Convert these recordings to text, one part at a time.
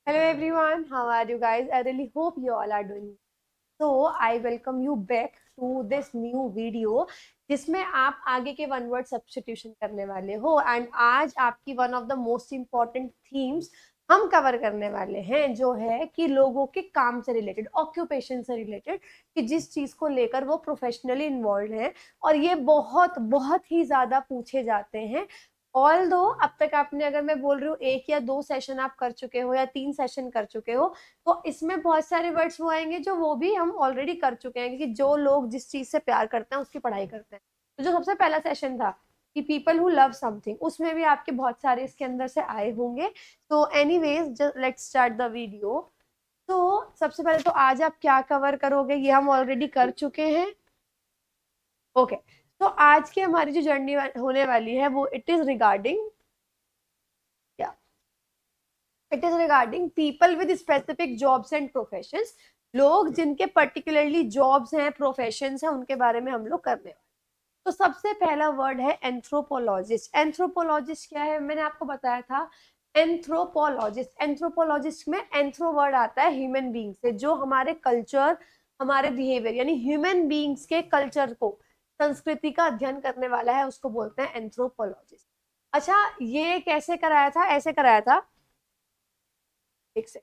Hello everyone, how are you guys? I really hope you all are doing. So I welcome you back to this new video जिसमें आप आगे के one word substitution करने वाले हो and आज आपकी one of the most important themes हम कवर करने वाले हैं जो है कि लोगों के काम से रिलेटेड, ऑक्यूपेशन से रिलेटेड, कि जिस चीज को लेकर वो प्रोफेशनली इन्वॉल्व हैं और ये बहुत बहुत ही ज्यादा पूछे जाते हैं। ऑल दो अब तक आपने, अगर मैं बोल रही हूँ, एक या दो सेशन आप कर चुके हो या तीन सेशन कर चुके हो, तो इसमें बहुत सारे वर्ड्स वो आएंगे जो वो भी हम ऑलरेडी कर चुके हैं, क्योंकि जो लोग जिस चीज से प्यार करते हैं उसकी पढ़ाई करते हैं। तो जो सबसे पहला सेशन था कि पीपल हु लव समथिंग, उसमें भी आपके बहुत सारे इसके अंदर से आए होंगे। तो anyways let's start the video. तो सबसे पहले तो आज आप क्या कवर करोगे, ये हम ऑलरेडी कर चुके हैं। ओके, तो आज की हमारी जो जर्नी होने वाली है वो इट इज रिगार्डिंग क्या, it is regarding people with specific jobs and professions. लोग जिनके पर्टिकुलरली जॉब्स हैं, प्रोफेशंस हैं, उनके बारे में हम लोग करने वाले। तो सबसे पहला वर्ड है एंथ्रोपोलॉजिस्ट। एंथ्रोपोलॉजिस्ट क्या है, मैंने आपको बताया था। एंथ्रोपोलॉजिस्ट, एंथ्रोपोलॉजिस्ट में एंथ्रो वर्ड आता है ह्यूमन बींग से, जो हमारे कल्चर, हमारे बिहेवियर यानी ह्यूमन बींग्स के कल्चर को, संस्कृति का अध्ययन करने वाला है, उसको बोलते हैं एंथ्रोपोलॉजिस्ट। अच्छा, ये कैसे कराया था? ऐसे कराया था, एक से,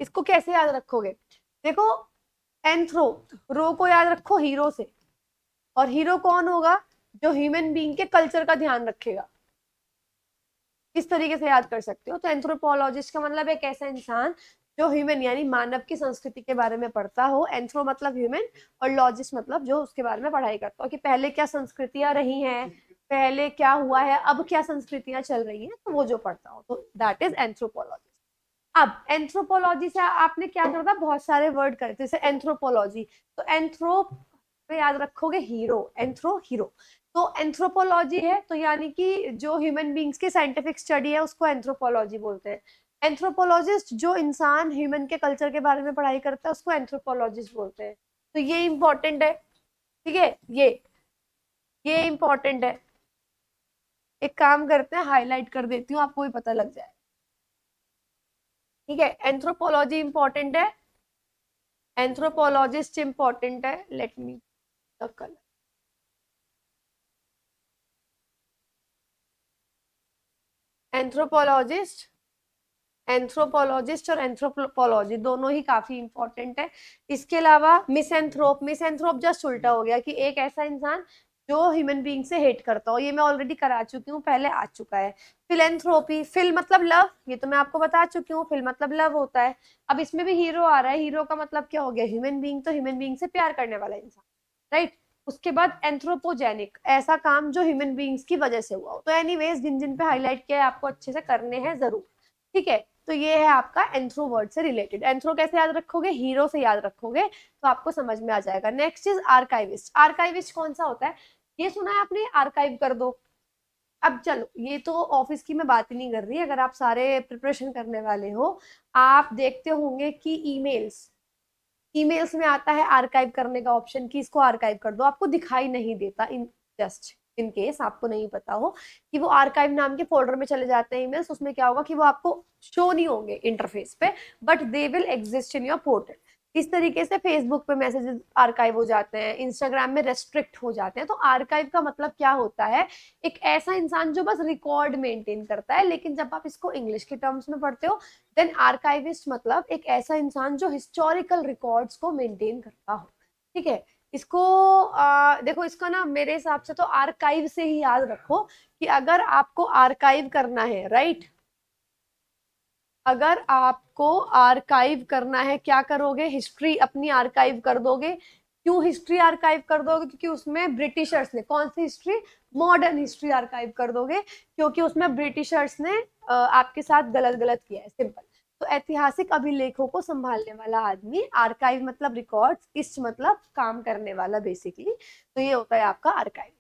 इसको कैसे याद रखोगे? देखो, एंथ्रो, रो को याद रखो हीरो से, और हीरो कौन होगा? जो ह्यूमन बीइंग के कल्चर का ध्यान रखेगा। किस तरीके से याद कर सकते हो? तो एंथ्रोपोलॉजिस्ट का मतलब एक ऐसा इंसान जो ह्यूमन यानी मानव की संस्कृति के बारे में पढ़ता हो। एंथ्रो मतलब ह्यूमन, और लॉजिस्ट मतलब जो उसके बारे में पढ़ाई करता हो कि पहले क्या संस्कृतियां रही हैं, पहले क्या हुआ है, अब क्या संस्कृतियां चल रही हैं, तो वो जो पढ़ता हो, तो दैट इज एंथ्रोपोलॉजिस्ट। अब एंथ्रोपोलॉजी से आपने क्या करा था? बहुत सारे वर्ड करे, जैसे एंथ्रोपोलॉजी, तो एंथ्रो पे याद रखोगे हीरो, एंथ्रो हीरो। तो एंथ्रोपोलॉजी है तो यानी कि जो ह्यूमन बींग्स की साइंटिफिक स्टडी है उसको एंथ्रोपोलॉजी बोलते हैं। एंथ्रोपोलॉजिस्ट जो इंसान ह्यूमन के कल्चर के बारे में पढ़ाई करता है उसको एंथ्रोपोलॉजिस्ट बोलते हैं। तो ये इंपॉर्टेंट है, ठीक है? ये इंपॉर्टेंट है। एक काम करते हैं, हाईलाइट कर देती हूँ, आपको भी पता लग जाए। ठीक है, एंथ्रोपोलॉजी इंपॉर्टेंट है, एंथ्रोपोलॉजिस्ट इंपॉर्टेंट है। Let me the colour. Anthropologist, anthropologist और एंथ्रोपोलॉजी दोनों ही काफी इंपॉर्टेंट है। इसके अलावा मिसएंथ्रोप, मिसएंथ्रोप जस्ट उल्टा हो गया कि एक ऐसा इंसान जो ह्यूमन बीइंग से हेट करता हो, ये मैं ऑलरेडी करा चुकी हूँ, पहले आ चुका है। फिलेंथ्रोपी, फिल मतलब लव, ये तो मैं आपको बता चुकी हूँ, फिल मतलब लव होता है। अब इसमें भी हीरो आ रहा है, हीरो का मतलब क्या हो गया? ह्यूमन बीइंग, तो ह्यूमन बीइंग से प्यार करने वाला इंसान, राइट? उसके बाद एंथ्रोपोजेनिक, ऐसा काम जो ह्यूमन बीइंग्स की वजह से हुआ हो। तो एनीवेज जिन जिन पे हाईलाइट किया है आपको अच्छे से करने हैं जरूर, ठीक है? तो ये है आपका एंथ्रो वर्ड से रिलेटेड। एंथ्रो कैसे याद रखोगे? हीरो से याद रखोगे, तो आपको समझ में आ जाएगा। Next is archivist. आर्काइविस्ट कौन सा होता है? ये सुना है आपने, आर्काइव कर दो। अब चलो, ये तो ऑफिस की मैं बात ही नहीं कर रही, अगर आप सारे प्रिपरेशन करने वाले हो, आप देखते होंगे कि ईमेल्स, ईमेल्स में आता है आर्काइव करने का ऑप्शन कि इसको आर्काइव कर दो, आपको दिखाई नहीं देता। इन जस्ट इन केस आपको नहीं पता हो कि वो आर्काइव नाम के फोल्डर में चले जाते हैं ईमेल्स, उसमें क्या होगा कि वो आपको शो नहीं होंगे इंटरफेस पे, but they will exist in your portal. इस तरीके से फेसबुक पे मैसेजेस आर्काइव हो जाते हैं, इंस्टाग्राम में रेस्ट्रिक्ट हो जाते हैं। तो आर्काइव का मतलब क्या होता है? एक ऐसा इंसान जो बस रिकॉर्ड मेंटेन करता है। लेकिन जब आप इसको इंग्लिश के टर्म्स में पढ़ते हो, देन आर्काइविस्ट मतलब एक ऐसा इंसान जो हिस्टोरिकल रिकॉर्ड्स को मेंटेन करता हो, ठीक है? इसको देखो, इसका ना मेरे हिसाब से तो आर्काइव से ही याद रखो कि अगर आपको आर्काइव करना है, राइट, अगर आपको आर्काइव करना है, क्या करोगे? हिस्ट्री अपनी आर्काइव कर दोगे। क्यों हिस्ट्री आर्काइव कर दोगे? क्योंकि उसमें ब्रिटिशर्स ने, कौन सी हिस्ट्री? मॉडर्न हिस्ट्री आर्काइव कर दोगे, क्योंकि उसमें ब्रिटिशर्स ने आपके साथ गलत गलत किया है, सिंपल। तो ऐतिहासिक अभिलेखों को संभालने वाला आदमी, आर्काइव मतलब रिकॉर्ड्स, इस्ट मतलब काम करने वाला बेसिकली, तो ये होता है आपका आर्काइव।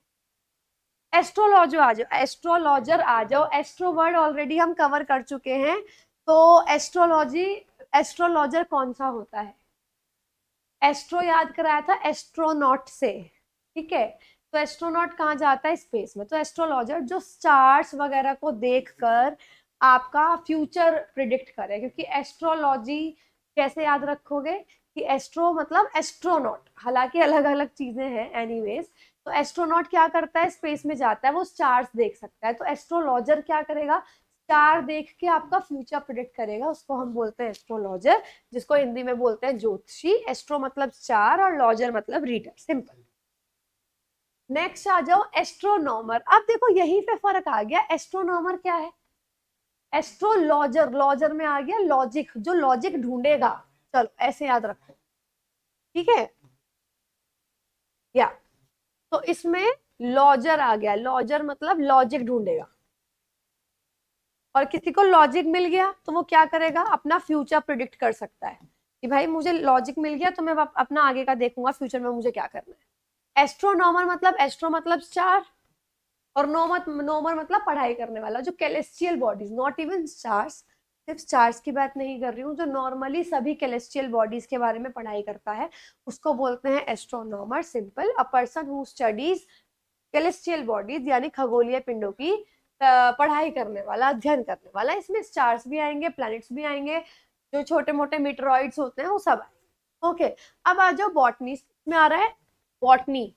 एस्ट्रोलॉजर आ जाओ, एस्ट्रोलॉजर आ जाओ। एस्ट्रो वर्ड ऑलरेडी हम कवर कर चुके हैं। तो एस्ट्रोलॉजी, एस्ट्रोलॉजर कौन सा होता है? एस्ट्रो याद कराया था एस्ट्रोनॉट से, ठीक है? तो एस्ट्रोनॉट कहाँ जाता है? स्पेस में। तो एस्ट्रोलॉजर जो स्टार्स वगैरह को देखकर आपका फ्यूचर प्रिडिक्ट करे, क्योंकि एस्ट्रोलॉजी कैसे याद रखोगे कि एस्ट्रो मतलब एस्ट्रोनॉट, हालांकि अलग अलग चीजें हैं एनीवेज। तो एस्ट्रोनॉट क्या करता है? स्पेस में जाता है, वो स्टार्स देख सकता है। तो एस्ट्रोलॉजर क्या करेगा? स्टार देख के आपका फ्यूचर प्रिडिक्ट करेगा, उसको हम बोलते हैं एस्ट्रोलॉजर, जिसको हिंदी में बोलते हैं ज्योतिषी। एस्ट्रो मतलब स्टार और लॉजर मतलब रीडर, सिंपल। नेक्स्ट आ जाओ एस्ट्रोनॉमर। अब देखो यहीं पे फर्क आ गया, एस्ट्रोनॉमर क्या है? एस्ट्रोलॉजर, लॉजर में आ गया लॉजिक, जो लॉजिक ढूंढेगा। चलो ऐसे याद रखो, ठीक है? या तो इसमें लॉजर आ गया, लॉजर मतलब लॉजिक ढूंढेगा। और किसी को लॉजिक मिल गया तो वो क्या करेगा? अपना फ्यूचर प्रिडिक्ट कर सकता है कि भाई मुझे लॉजिक मिल गया तो मैं अपना आगे का देखूंगा, फ्यूचर में मुझे क्या करना है। एस्ट्रोनॉमर मतलब, एस्ट्रो मतलब स्टार, और नोमर मतलब पढ़ाई करने वाला, जो कैलेस्टियल बॉडीज, नॉट इवन स्टार्स, सिर्फ स्टार्स की बात नहीं कर रही हूँ, जो नॉर्मली सभी कैलेस्टियल बॉडीज के बारे में पढ़ाई करता है उसको बोलते हैं astronomer. Simple, a person who studies celestial bodies यानी खगोलीय पिंडों की पढ़ाई करने वाला, अध्ययन करने वाला। इसमें स्टार्स भी आएंगे, प्लैनेट्स भी आएंगे, जो छोटे मोटे मीटरॉइड्स होते हैं वो सब आएंगे। ओके, अब आ जाओ बॉटनी में आ रहा है, बॉटनी।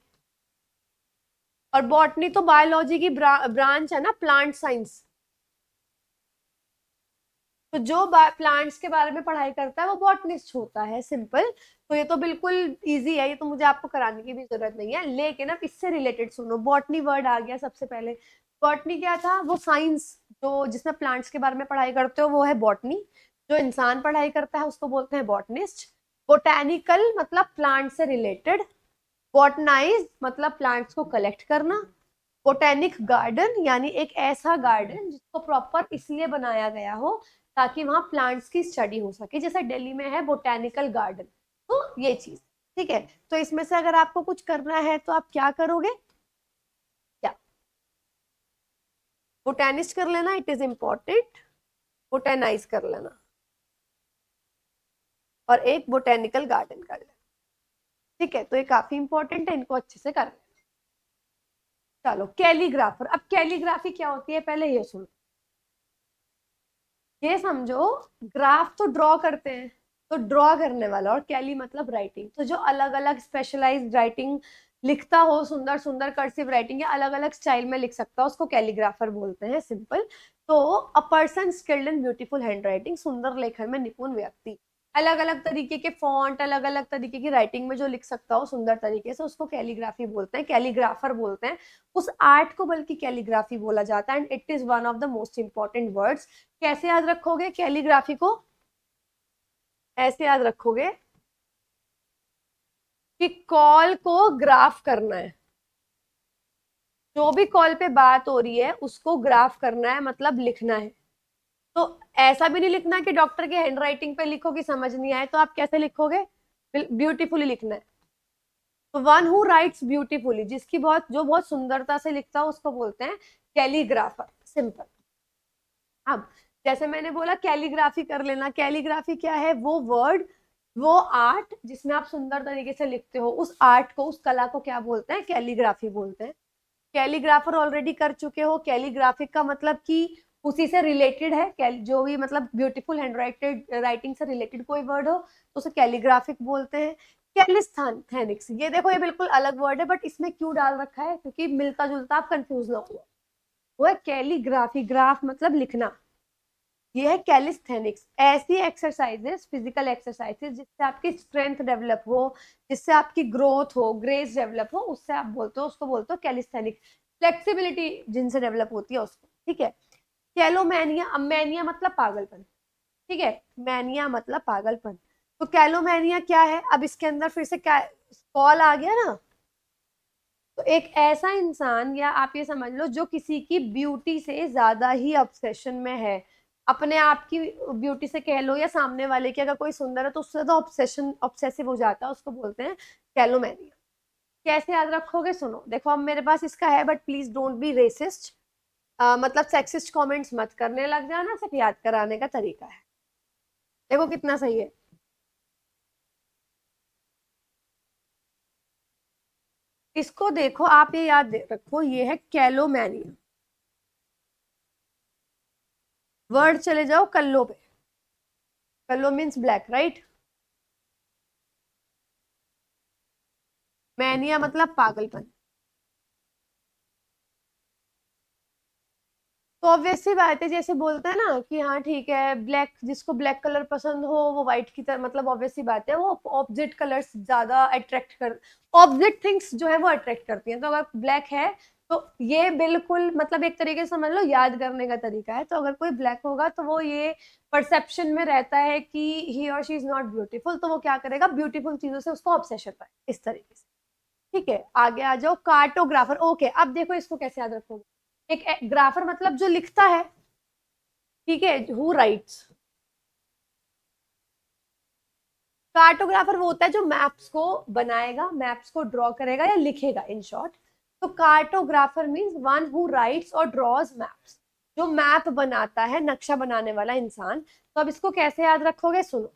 और बॉटनी तो बायोलॉजी की ब्रांच है ना, प्लांट साइंस। तो जो प्लांट्स के बारे में पढ़ाई करता है वो बॉटनिस्ट होता है, सिंपल। तो ये तो बिल्कुल इजी है, ये तो मुझे आपको कराने की भी जरूरत नहीं है। लेकिन अब इससे रिलेटेड सुनो, बॉटनी वर्ड आ गया सबसे पहले। बॉटनी क्या था? वो साइंस जो जिसमें प्लांट्स के बारे में पढ़ाई करते हो वो है बॉटनी। जो इंसान पढ़ाई करता है उसको बोलते हैं बॉटनिस्ट। बोटैनिकल मतलब प्लांट से रिलेटेड। बॉटनाइज मतलब प्लांट्स को कलेक्ट करना। बोटेनिक गार्डन यानी एक ऐसा गार्डन जिसको प्रॉपर इसलिए बनाया गया हो ताकि वहां प्लांट्स की स्टडी हो सके, जैसे दिल्ली में है बोटेनिकल गार्डन। तो ये चीज, ठीक है। तो इसमें से अगर आपको कुछ करना है तो आप क्या करोगे? क्या? बोटेनिस्ट कर लेना, इट इज इम्पोर्टेंट। बोटेनाइज कर लेना और एक बोटेनिकल गार्डन कर लेना, ठीक है। तो ये काफी इंपॉर्टेंट है, इनको अच्छे से कर लेना। चलो कैलीग्राफर। अब कैलीग्राफी क्या होती है पहले ये सुनो। ये समझो, ग्राफ तो ड्रॉ करते हैं, तो ड्रॉ करने वाला, और कैली मतलब राइटिंग। तो जो अलग अलग स्पेशलाइज्ड राइटिंग लिखता हो, सुंदर सुंदर कर्सिव राइटिंग या अलग अलग स्टाइल में लिख सकता हो, उसको कैलीग्राफर बोलते हैं, सिंपल। तो a person skilled in beautiful hand writing, सुंदर लेखन में निपुण व्यक्ति, अलग अलग तरीके के फॉन्ट, अलग अलग तरीके की राइटिंग में जो लिख सकता हो सुंदर तरीके से, उसको कैलीग्राफी बोलते हैं, कैलीग्राफर बोलते हैं। उस आर्ट को बल्कि कैलीग्राफी बोला जाता है, and it is one of the most important words. कैसे याद रखोगे कैलीग्राफी को? ऐसे याद रखोगे कि कॉल को ग्राफ करना है, जो भी कॉल पे बात हो रही है उसको ग्राफ करना है, मतलब लिखना है। तो ऐसा भी नहीं लिखना कि डॉक्टर के हैंड राइटिंग पे लिखो कि समझ नहीं आए, तो आप कैसे लिखोगे? ब्यूटीफुली लिखना है। तो वन हु राइट्स ब्यूटीफुली, जिसकी बहुत सुंदरता से लिखता हो उसको बोलते हैं कैलीग्राफर, सिंपल। अब जैसे मैंने बोला कैलीग्राफी कर लेना, कैलीग्राफी क्या है? वो वर्ड, वो आर्ट जिसमें आप सुंदर तरीके से लिखते हो, उस आर्ट को, उस कला को क्या बोलते हैं? कैलीग्राफी बोलते हैं। कैलीग्राफर ऑलरेडी कर चुके हो। कैलीग्राफिक का मतलब कि उसी से रिलेटेड है, जो भी मतलब ब्यूटीफुल हैंड राइटिंग से रिलेटेड कोई वर्ड हो तो उसे कैलीग्राफिक बोलते हैं। कैलिस्थेनिक्स, ये देखो ये बिल्कुल अलग वर्ड है, बट इसमें क्यों डाल रखा है? क्योंकि मिलता जुलता, आप कंफ्यूज ना हो। वो है कैलीग्राफी, ग्राफ मतलब लिखना। ये है कैलिस्थेनिक्स, ऐसी एक्सरसाइजेस, फिजिकल एक्सरसाइजेस जिससे आपकी स्ट्रेंथ डेवलप हो, जिससे आपकी ग्रोथ हो, ग्रेस डेवलप हो, उससे आप बोलते हो, उसको बोलते हो कैलिस्थेनिक। फ्लेक्सिबिलिटी जिनसे डेवलप होती है उसको, ठीक है। कैलोमैनिया, अब मैनिया मतलब पागलपन, ठीक है, मैनिया मतलब पागलपन। तो कैलोमैनिया क्या है? अब इसके अंदर फिर से क्या कॉल आ गया ना। तो एक ऐसा इंसान, या आप ये समझ लो जो किसी की ब्यूटी से ज्यादा ही ऑब्सेशन में है, अपने आप की ब्यूटी से कह लो या सामने वाले की, अगर कोई सुंदर है तो उससे ज्यादा ऑब्सेसिव हो जाता है, उसको बोलते हैं कैलोमैनिया। कैसे याद रखोगे? सुनो, देखो अब मेरे पास इसका है, but please don't be racist, मतलब सेक्सिस्ट कमेंट्स मत करने लग जाना, सिर्फ याद कराने का तरीका है। देखो कितना सही है। इसको देखो, आप ये याद रखो, ये है कैलोमैनिया। वर्ड चले जाओ कल्लो पे। कल्लो मीन्स ब्लैक, राइट। मैनिया मतलब पागलपन। तो ऑब्वियस सी बात है, जैसे बोलते हैं ना कि हाँ ठीक है, ब्लैक, जिसको ब्लैक कलर पसंद हो वो व्हाइट की तरह, मतलब ऑब्वियस सी बात है, वो ऑब्जेक्ट कलर्स ज्यादा अट्रैक्ट कर, ऑब्जेक्ट थिंग्स जो है वो अट्रैक्ट करती हैं। तो अगर ब्लैक है तो ये बिल्कुल मतलब एक तरीके से समझ लो याद करने का तरीका है। तो अगर कोई ब्लैक होगा तो वो ये परसेप्शन में रहता है कि ही और शी इज नॉट ब्यूटीफुल, तो वो क्या करेगा, ब्यूटीफुल चीजों से उसको ऑब्सेशन है, इस तरीके से। ठीक है, आगे आ जाओ, कार्टोग्राफर। ओके, अब देखो इसको कैसे याद रखोगे। एक ग्राफर मतलब जो लिखता है, ठीक है, हु राइट्स। कार्टोग्राफर वो होता है जो मैप्स को बनाएगा, मैप्स को ड्रॉ करेगा या लिखेगा, इन शॉर्ट। तो cartographer means one who rights और ड्रॉज मैप्स, जो मैप बनाता है, नक्शा बनाने वाला इंसान। तो अब इसको कैसे याद रखोगे, सुनो।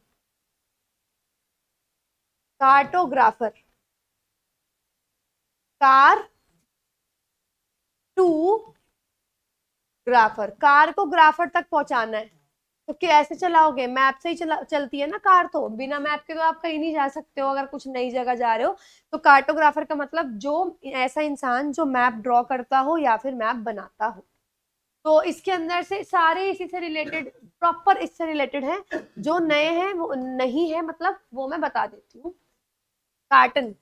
Cartographer, car to grapher, car को ग्राफर तक पहुंचाना है। तो कैसे चलाओगे, मैप से ही चलती है ना कार, तो बिना मैप के तो आप कहीं नहीं जा सकते हो अगर कुछ नई जगह जा रहे हो। तो कार्टोग्राफर का मतलब जो ऐसा इंसान जो मैप ड्रॉ करता हो या फिर मैप बनाता हो। तो इसके अंदर से सारे इसी से रिलेटेड, प्रॉपर इससे रिलेटेड है। जो नए हैं वो नहीं है, मतलब वो मैं बता देती हूँ। कार्टन,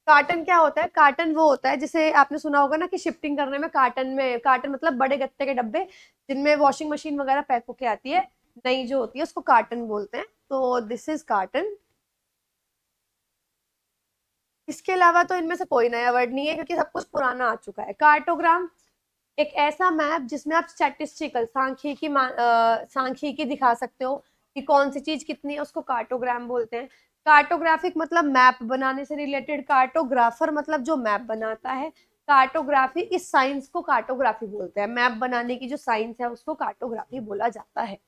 कार्टन क्या होता है, कार्टन वो होता है जिसे आपने सुना होगा ना कि शिफ्टिंग करने में कार्टन में, कार्टन मतलब बड़े गत्ते के डब्बे जिनमें वॉशिंग मशीन वगैरह पैक होके आती है, नई जो होती है उसको कार्टन बोलते हैं। तो दिस इज कार्टन। इसके अलावा तो इनमें से कोई नया वर्ड नहीं है क्योंकि सब कुछ पुराना आ चुका है। कार्टोग्राम एक ऐसा मैप जिसमें आप स्टैटिस्टिकल, सांख्यिकी दिखा सकते हो कि कौन सी चीज कितनी है, उसको कार्टोग्राम बोलते हैं। कार्टोग्राफिक मतलब मैप बनाने से रिलेटेड, कार्टोग्राफर मतलब जो मैप बनाता है। कार्टोग्राफी, इस साइंस को कार्टोग्राफी बोलते हैं, मैप बनाने की जो साइंस है उसको कार्टोग्राफी बोला जाता है।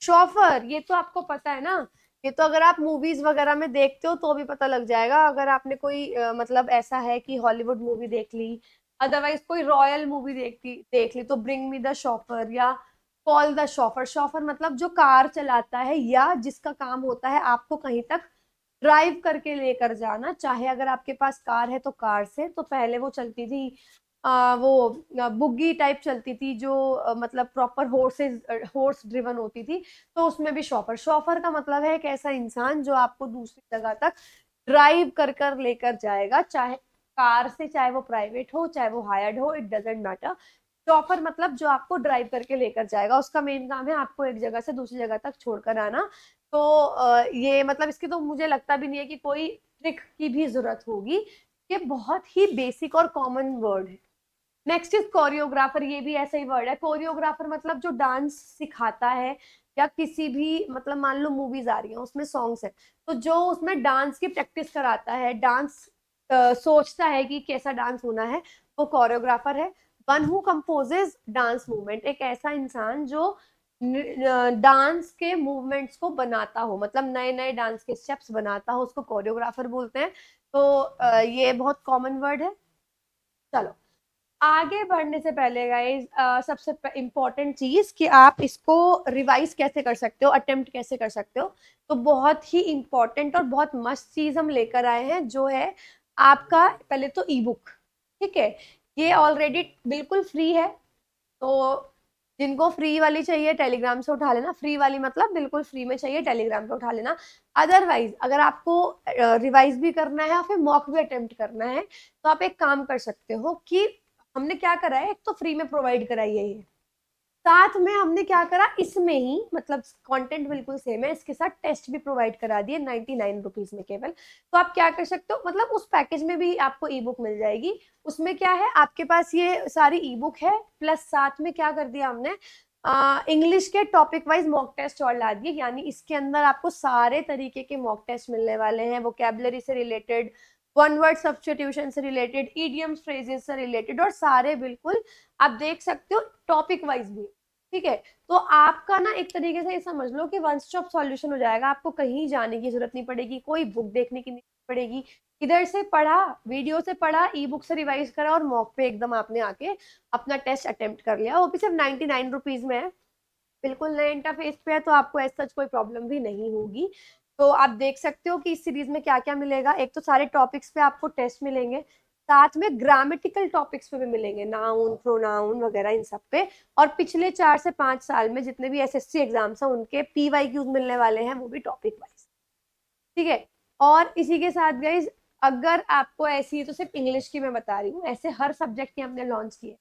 शॉफर, ये तो आपको पता है ना, ये तो अगर आप मूवीज वगैरह में देखते हो तो भी पता लग जाएगा। अगर आपने कोई मतलब ऐसा है कि हॉलीवुड मूवी देख ली, अदरवाइज कोई रॉयल मूवी देख ली, तो ब्रिंग मी द शॉफर या कॉल द शॉफर। शॉफर मतलब जो कार चलाता है या जिसका काम होता है आपको कहीं तक ड्राइव करके लेकर जाना। चाहे अगर आपके पास कार है तो कार से, तो पहले वो चलती थी वो बुग्गी टाइप चलती थी जो मतलब प्रॉपर हॉर्सेस, हॉर्स ड्रिवन होती थी। तो उसमें भी शॉफर, शॉफर का मतलब है एक ऐसा इंसान जो आपको दूसरी जगह तक ड्राइव कर कर लेकर जाएगा, चाहे कार से, चाहे वो प्राइवेट हो चाहे वो हायर्ड हो, इट डजेंट मैटर। शॉफर मतलब जो आपको ड्राइव करके लेकर जाएगा, उसका मेन काम है आपको एक जगह से दूसरी जगह तक छोड़कर आना। तो ये मतलब इसकी तो मुझे लगता भी नहीं है कि कोई ट्रिक की भी जरूरत होगी। ये बहुत ही बेसिक और कॉमन वर्ड है। नेक्स्ट इज कोरियोग्राफर, ये भी ऐसा ही वर्ड है। कोरियोग्राफर मतलब जो डांस सिखाता है, या किसी भी मतलब मान लो मूवीज आ रही है उसमें सॉन्ग्स है, तो जो उसमें डांस की प्रैक्टिस कराता है, डांस सोचता है कि कैसा डांस होना है, वो कोरियोग्राफर है। वन हु कंपोजेज डांस मूवमेंट, एक ऐसा इंसान जो डांस के मूवमेंट्स को बनाता हो, मतलब नए नए डांस के स्टेप्स बनाता हो, उसको कोरियोग्राफर बोलते हैं। तो ये बहुत कॉमन वर्ड है। चलो, आगे बढ़ने से पहले गाइज सबसे इम्पोर्टेंट चीज कि आप इसको रिवाइज कैसे कर सकते हो, अटेम्प्ट कैसे कर सकते हो। तो बहुत ही इंपॉर्टेंट और बहुत मस्त चीज हम लेकर आए हैं, जो है आपका पहले तो ई बुक। ठीक है, ये ऑलरेडी बिल्कुल फ्री है। तो जिनको फ्री वाली चाहिए टेलीग्राम से उठा लेना, फ्री वाली मतलब बिल्कुल फ्री में चाहिए, टेलीग्राम से उठा लेना। अदरवाइज अगर आपको रिवाइज भी करना है या फिर मॉक भी अटेम्प्ट करना है, तो आप एक काम कर सकते हो कि हमने क्या करा है, एक तो फ्री में प्रोवाइड कराई है ये, साथ में हमने क्या करा इसमें ही, मतलब कंटेंट बिल्कुल सेम है, इसके साथ टेस्ट भी प्रोवाइड करा दिए 99 रुपीज में केवल। तो आप क्या कर सकते हो, मतलब उस पैकेज में भी आपको ई बुक मिल जाएगी। उसमें क्या है, आपके पास ये सारी ई बुक है, प्लस साथ में क्या कर दिया हमने, इंग्लिश के टॉपिक वाइज मॉक टेस्ट और ला दिए। यानी इसके अंदर आपको सारे तरीके के मॉक टेस्ट मिलने वाले हैं, वोकेबलरी से रिलेटेड, वन वर्ड सब्स्टिट्यूशन से रिलेटेड, इडियम्स फ्रेजेस से रिलेटेड, और सारे बिल्कुल आप देख सकते हो टॉपिक वाइज भी। ठीक है, तो आपका ना एक तरीके से ये समझ लो कि वन स्टॉप सॉल्यूशन हो जाएगा, आपको कहीं जाने की जरूरत नहीं पड़ेगी, कोई बुक देखने की नहीं पड़ेगी, इधर से पढ़ा, वीडियो से पढ़ा, ई बुक से रिवाइज करा और मॉक पे एकदम आपने आके अपना टेस्ट अटेम्प्ट कर लिया। वो भी सिर्फ 99 रुपीज में है, बिल्कुल नए इंटरफेस पे है, तो आपको ऐसा कोई प्रॉब्लम भी नहीं होगी। तो आप देख सकते हो कि इस सीरीज में क्या क्या मिलेगा। एक तो सारे टॉपिक्स पे आपको टेस्ट मिलेंगे, साथ में ग्रामेटिकल टॉपिक्स पे भी मिलेंगे, नाउन प्रोनाउन वगैरह इन सब पे। और पिछले 4 से 5 साल में जितने भी एसएससी एग्जाम्स हैं उनके PYQs मिलने वाले हैं, वो भी टॉपिक वाइज। ठीक है। और इसी के साथ गाइज, अगर आपको ऐसी है तो सिर्फ इंग्लिश की मैं बता रही हूँ, ऐसे हर सब्जेक्ट की हमने लॉन्च किए।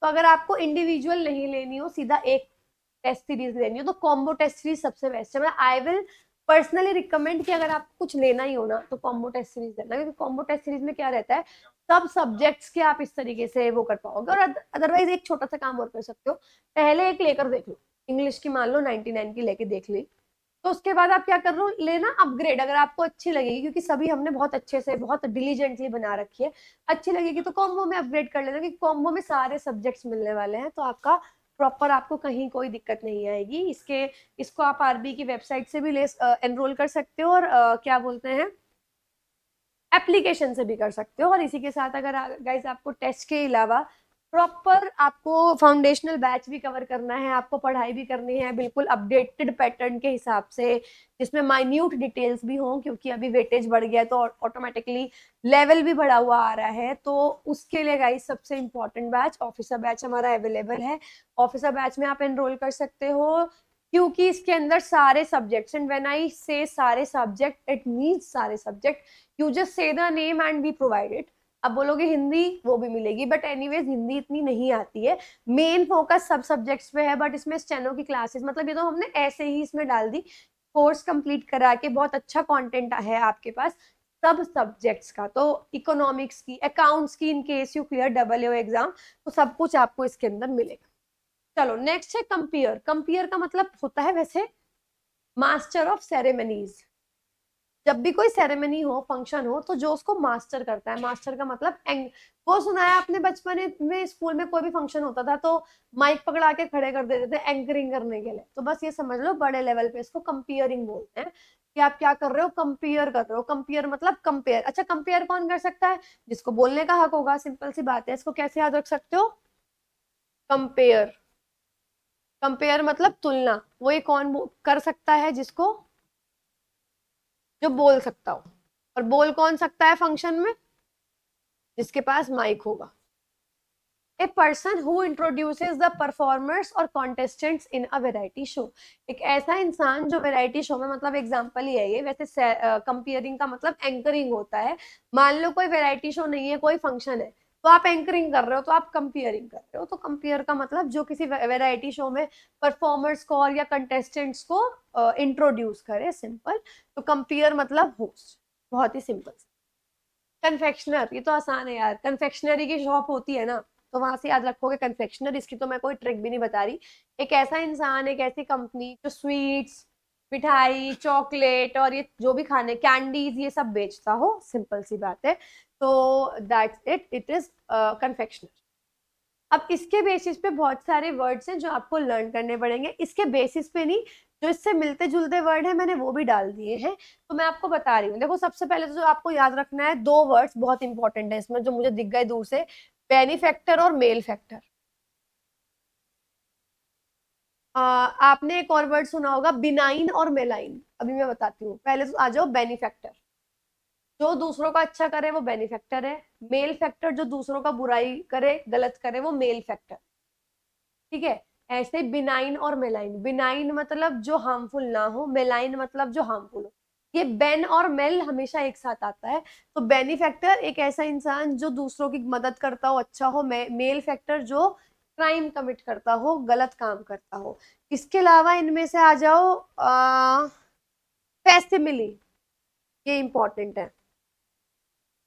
तो अगर आपको इंडिविजुअल नहीं लेनी हो, सीधा एक टेस्ट सीरीज लेनी हो, तो कॉम्बो टेस्ट सीरीज सबसे बेस्ट है। मैं आई विल पर्सनली रिकमेंड कि अगर आपको कुछ लेना ही हो ना तो कॉम्बो टेस्ट सीरीज लेना, क्योंकि कॉम्बो टेस्ट सीरीज में क्या रहता है, सब सब्जेक्ट्स के आप इस तरीके से वो कर पाओगे। और अदरवाइज एक छोटा सा काम और कर सकते हो, पहले एक लेकर देख लो, इंग्लिश की मान लो 99 की लेके देख ली, तो उसके बाद आप क्या कर रहे हो, लेना अपग्रेड, अगर आपको अच्छी लगेगी, क्योंकि सभी हमने बहुत अच्छे से बहुत डिलीजेंटली बना रखी है, अच्छी लगेगी तो कॉम्बो में अपग्रेड कर लेना, क्योंकि कॉम्बो में सारे सब्जेक्ट्स मिलने वाले हैं, तो आपका प्रॉपर आपको कहीं कोई दिक्कत नहीं आएगी। इसको आप आरबी की वेबसाइट से भी ले एनरोल कर सकते हो, और क्या बोलते हैं, एप्लीकेशन से भी कर सकते हो। और इसी के साथ अगर गाइस आपको टेस्ट के अलावा प्रॉपर आपको फाउंडेशनल बैच भी कवर करना है, आपको पढ़ाई भी करनी है बिल्कुल अपडेटेड पैटर्न के हिसाब से, जिसमें माइन्यूट डिटेल्स भी हों, क्योंकि अभी वेटेज बढ़ गया है तो ऑटोमेटिकली लेवल भी बढ़ा हुआ आ रहा है। तो उसके लिए गाइस सबसे इंपॉर्टेंट बैच ऑफिसर बैच हमारा अवेलेबल है। ऑफिसर बैच में आप एनरोल कर सकते हो, क्योंकि इसके अंदर सारे subjects, and when I say सारे सब्जेक्ट इट मींस सारे subject, you just say the name and we provided. अब बोलोगे हिंदी, वो भी मिलेगी, बट एनीवेज हिंदी इतनी नहीं आती है, मेन फोकस सब सब्जेक्ट्स पे है। बट इसमें स्टेनो की क्लासेस, मतलब ये तो हमने ऐसे ही इसमें डाल दी, कोर्स कंप्लीट करा के बहुत अच्छा कंटेंट है आपके पास सब सब्जेक्ट्स का। तो इकोनॉमिक्स की, अकाउंट्स की, in case you clear double exam, तो सब कुछ आपको इसके अंदर मिलेगा। चलो नेक्स्ट है कंपेयर। कंपेयर का मतलब होता है वैसे मास्टर ऑफ सेरेमनीज। जब भी कोई सेरेमनी हो, फंक्शन हो, तो जो उसको मास्टर करता है, मास्टर का मतलब वो सुना है आपने बचपन में स्कूल में कोई भी फंक्शन होता था तो माइक पकड़ा के खड़े कर देते थे एंकरिंग करने के लिए। तो बस ये समझ लो बड़े लेवल पे इसको कंपेयरिंग बोलते हैं, कि आप क्या कर रहे हो, कंपेयर कर रहे हो। कंपेयर मतलब कंपेयर। अच्छा, कंपेयर कौन कर सकता है, जिसको बोलने का हक होगा, सिंपल सी बात है। इसको कैसे याद रख सकते हो, कंपेयर, कंपेयर मतलब तुलना। वो ये कौन कर सकता है, जिसको, जो बोल सकता हो। और बोल कौन सकता है फंक्शन में, जिसके पास माइक होगा। A person who introduces the performers और contestants in a variety show. एक ऐसा इंसान जो वेराइटी शो में, मतलब एग्जांपल ही है ये, वैसे कंपेयरिंग का मतलब एंकरिंग होता है। मान लो कोई वेराइटी शो नहीं है, कोई फंक्शन है, तो आप एंकरिंग कर रहे हो, तो आप कंपेयरिंग कर रहे हो। तो कंपेयर का मतलब जो किसी वेराइटी शो में परफॉर्मर्स को और या कंटेस्टेंट्स को इंट्रोड्यूस करे, सिंपल। तो कंपेयर मतलब होस्ट, बहुत ही सिंपल। कन्फेक्शनर, ये तो आसान है यार, कन्फेक्शनरी की शॉप होती है ना, तो वहां से याद रखोगे कन्फेक्शनर। इसकी तो मैं कोई ट्रिक भी नहीं बता रही। एक ऐसा इंसान, एक ऐसी कंपनी जो स्वीट्स, मिठाई, चॉकलेट और ये जो भी खाने, कैंडीज, ये सब बेचता हो, सिंपल सी बात है। तो that's it, it is confectioner. अब इसके बेसिस पे बहुत सारे वर्ड्स हैं जो आपको लर्न करने पड़ेंगे। इसके बेसिस पे नहीं, जो इससे मिलते जुलते वर्ड है मैंने वो भी डाल दिए हैं, तो मैं आपको बता रही हूँ। देखो सबसे पहले तो जो आपको याद रखना है, दो वर्ड्स बहुत इंपॉर्टेंट है इसमें जो मुझे दिख गए दूर से, बेनिफैक्टर और मेल फैक्टर। आपने एक और वर्ड सुना होगा, बिनाइन और मेलाइन। अभी मैं बताती हूँ, पहले तो आ जाओ बेनिफैक्टर। जो दूसरों का अच्छा करे वो बेनिफैक्टर है। मेल फैक्टर जो दूसरों का बुराई करे, गलत करे, वो मेल फैक्टर। ठीक है। ऐसे बिनाइन और मेलाइन, बिनाइन मतलब जो हार्मफुल ना हो, मेलाइन मतलब जो हार्मफुल हो। ये बेन और मेल हमेशा एक साथ आता है। तो बेनिफैक्टर एक ऐसा इंसान जो दूसरों की मदद करता हो, अच्छा हो। मेल फैक्टर जो क्राइम कमिट करता हो, गलत काम करता हो। इसके अलावा इनमें से आ जाओ फैसिमिली, ये इंपॉर्टेंट है।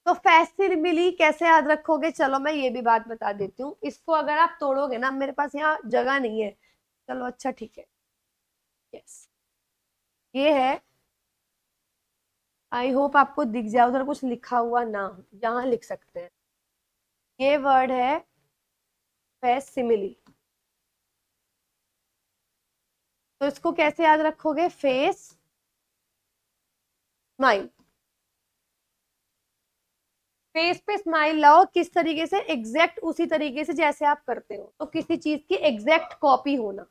तो फैसिमिली कैसे याद रखोगे, चलो मैं ये भी बात बता देती हूँ। इसको अगर आप तोड़ोगे ना, मेरे पास यहाँ जगह नहीं है, चलो अच्छा ठीक है, यस, ये है। आई होप आपको दिख जाए, उधर कुछ लिखा हुआ ना हो, यहाँ लिख सकते हैं। ये वर्ड है फैसिमिली। तो इसको कैसे याद रखोगे, फेस, स्माइल। फेस पे स्माइल लाओ किस तरीके से, एग्जैक्ट उसी तरीके से जैसे आप करते हो, तो किसी चीज की एग्जैक्ट कॉपी होना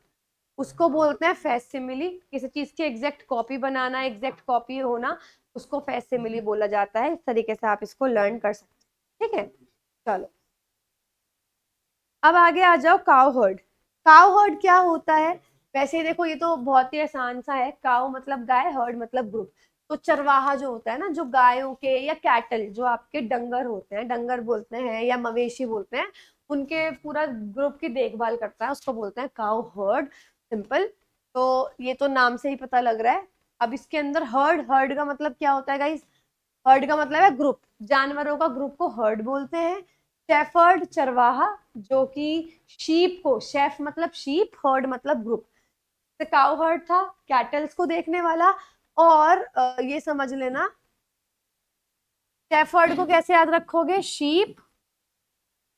उसको बोलते हैं फेस सिमिली। किसी चीज की एग्जैक्ट कॉपी बनाना, एग्जैक्ट कॉपी होना, उसको फेस सिमिली बोला जाता है। इस तरीके से आप इसको लर्न कर सकते हैं, ठीक है। चलो अब आगे आ जाओ, काउ हर्ड। काउ हर्ड क्या होता है? वैसे देखो ये तो बहुत ही आसान सा है, काउ मतलब गाय, हर्ड मतलब ग्रुप। तो चरवाहा जो होता है ना, जो गायों के या कैटल, जो आपके डंगर होते हैं, डंगर बोलते हैं या मवेशी बोलते हैं, उनके पूरा ग्रुप की देखभाल करता है, उसको बोलते हैं काउ हर्ड, सिंपल। तो ये तो नाम से ही पता लग रहा है। अब इसके अंदर हर्ड, हर्ड का मतलब क्या होता है गाइस? हर्ड का मतलब है ग्रुप, जानवरों का ग्रुप को हर्ड बोलते हैं। शेफर्ड चरवाहा, जो कि शीप को, शेफ मतलब शीप, हर्ड मतलब ग्रुप। तो काउ हर्ड था कैटल्स को देखने वाला। और ये समझ लेना, शेफर्ड को कैसे याद रखोगे? शीप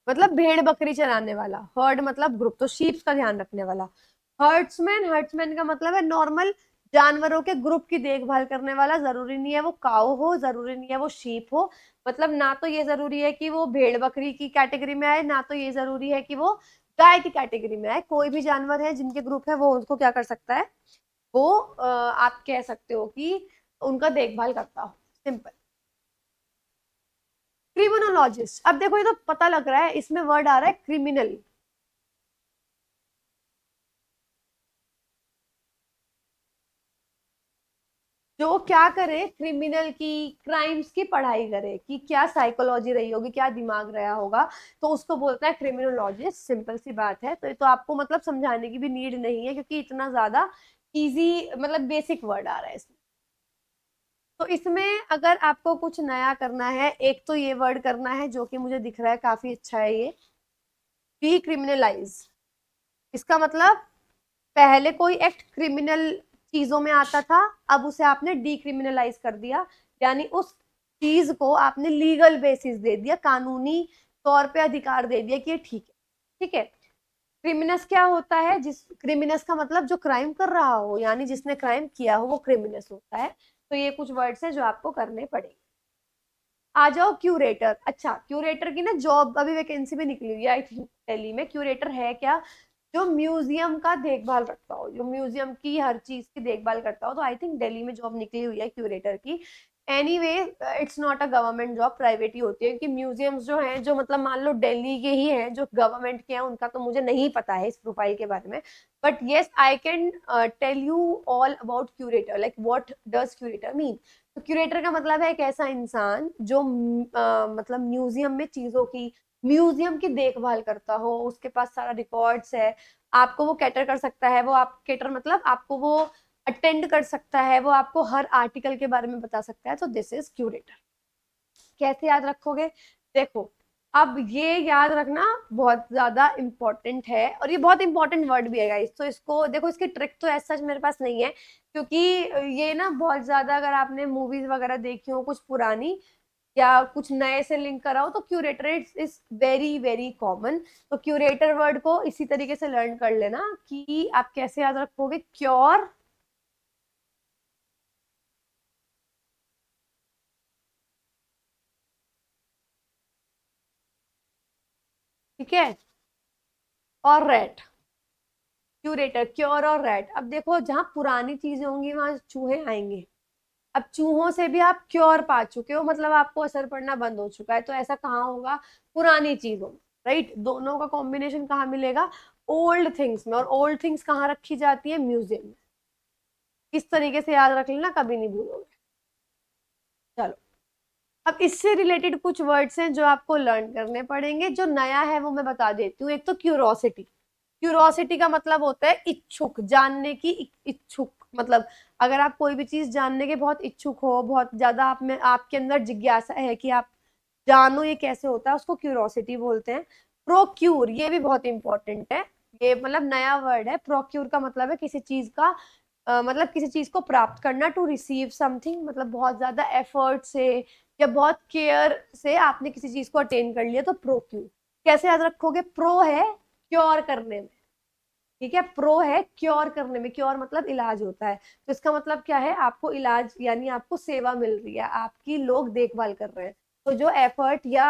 मतलब भेड़ बकरी चराने वाला, हर्ड मतलब ग्रुप, तो शीप का ध्यान रखने वाला। हर्ट्समैन, हर्ट्समैन का मतलब है नॉर्मल जानवरों के ग्रुप की देखभाल करने वाला। जरूरी नहीं है वो काऊ हो, जरूरी नहीं है वो शीप हो, मतलब ना तो ये जरूरी है कि वो भेड़ बकरी की कैटेगरी में आए, ना तो ये जरूरी है कि वो गाय की कैटेगरी में आए। कोई भी जानवर है जिनके ग्रुप है वो उसको क्या कर सकता है, वो आप कह सकते हो कि उनका देखभाल करता हो, सिंपल। क्रिमिनोलॉजिस्ट, अब देखो ये तो पता लग रहा है, इसमें वर्ड आ रहा है क्रिमिनल। जो क्या करे, क्रिमिनल की, क्राइम्स की पढ़ाई करे कि क्या साइकोलॉजी रही होगी, क्या दिमाग रहा होगा, तो उसको बोलता है क्रिमिनोलॉजिस्ट। सिंपल सी बात है, तो ये तो आपको मतलब समझाने की भी नीड नहीं है, क्योंकि इतना ज्यादा इजी, मतलब बेसिक वर्ड आ रहा है इसमें। तो इसमें अगर आपको कुछ नया करना है, एक तो ये वर्ड करना है जो कि मुझे दिख रहा है काफी अच्छा है, ये डीक्रिमिनलाइज। इसका मतलब पहले कोई एक्ट क्रिमिनल चीजों में आता था, अब उसे आपने डीक्रिमिनलाइज कर दिया, यानी उस चीज को आपने लीगल बेसिस दे दिया, कानूनी तौर पे अधिकार दे दिया कि ये ठीक है, ठीक है। क्रिमिनस क्या होता है? जिस क्रिमिनस का मतलब जो क्राइम कर रहा हो, यानी जिसने क्राइम किया हो वो क्रिमिनस होता है। तो ये कुछ वर्ड्स हैं जो आपको करने पड़ेंगे। आ जाओ क्यूरेटर। अच्छा, क्यूरेटर की ना जॉब अभी वैकेंसी में निकली हुई है आई थिंक दिल्ली में। क्यूरेटर है क्या? जो म्यूजियम का देखभाल रखता हो, जो म्यूजियम की हर चीज की देखभाल करता हो, तो आई थिंक दिल्ली में जॉब निकली हुई है क्यूरेटर की। Anyway, it's not a government job, private ही होती है, क्योंकि म्यूजियम्स जो हैं, जो मतलब मान लो दिल्ली के ही हैं, जो गवर्नमेंट के हैं, उनका तो मुझे नहीं पता है इस प्रोफाइल के बारे में। But yes, I can tell you all about curator, like what does curator mean. तो क्यूरेटर का मतलब है एक ऐसा इंसान जो मतलब म्यूजियम में चीजों की, म्यूजियम की देखभाल करता हो, उसके पास सारा रिकॉर्ड्स है। आपको वो कैटर कर सकता है, वो आप कैटर मतलब आपको वो अटेंड कर सकता है, वो आपको हर आर्टिकल के बारे में बता सकता है। तो दिस इज क्यूरेटर। कैसे याद रखोगे? देखो, अब ये याद रखना बहुत ज्यादा इंपॉर्टेंट है, और ये बहुत इंपॉर्टेंट वर्ड भी है गाइस। तो इसको देखो, इसकी ट्रिक तो ऐसा सच मेरे पास नहीं है, क्योंकि ये ना बहुत ज्यादा, अगर आपने मूवीज वगैरह देखी हो कुछ पुरानी या कुछ नए से लिंक करा हो, तो curator is very very common. तो क्यूरेटर वर्ड को इसी तरीके से लर्न कर लेना कि आप कैसे याद रखोगे, क्योर, ठीक है, और रेट। क्यूरेटर, क्योर और रैट। अब देखो, जहां पुरानी चीजें होंगी वहां चूहे आएंगे। अब चूहों से भी आप क्योर पा चुके हो, मतलब आपको असर पड़ना बंद हो चुका है, तो ऐसा कहाँ होगा? पुरानी चीजों में, राइट। दोनों का कॉम्बिनेशन कहाँ मिलेगा? ओल्ड थिंग्स में। और ओल्ड थिंग्स कहाँ रखी जाती है? म्यूजियम में। इस तरीके से याद रख लेना, कभी नहीं भूलोगे। चलो, अब इससे रिलेटेड कुछ वर्ड्स हैं जो आपको लर्न करने पड़ेंगे। जो नया है वो मैं बता देती हूँ। एक तो क्यूरोसिटी। क्यूरोसिटी का मतलब होता है इच्छुक, जानने की इच्छुक, मतलब अगर आप कोई भी चीज जानने के बहुत इच्छुक हो, बहुत ज्यादा आप में, आपके अंदर जिज्ञासा है कि आप जानो ये कैसे होता है, उसको क्यूरोसिटी बोलते हैं। प्रोक्यूर, ये भी बहुत इंपॉर्टेंट है। ये मतलब नया वर्ड है। प्रोक्यूर का मतलब है किसी चीज का मतलब किसी चीज को प्राप्त करना, टू रिसीव समथिंग, मतलब बहुत ज्यादा एफर्ट से या बहुत केयर से आपने किसी चीज को अटेन कर लिया, तो प्रोक्यूर। कैसे याद रखोगे? प्रो है क्योर करने में, ठीक है, प्रो है क्योर करने में, क्योर मतलब इलाज होता है। तो इसका मतलब क्या है? आपको इलाज, यानी आपको सेवा मिल रही है, आपकी लोग देखभाल कर रहे हैं। तो जो एफर्ट या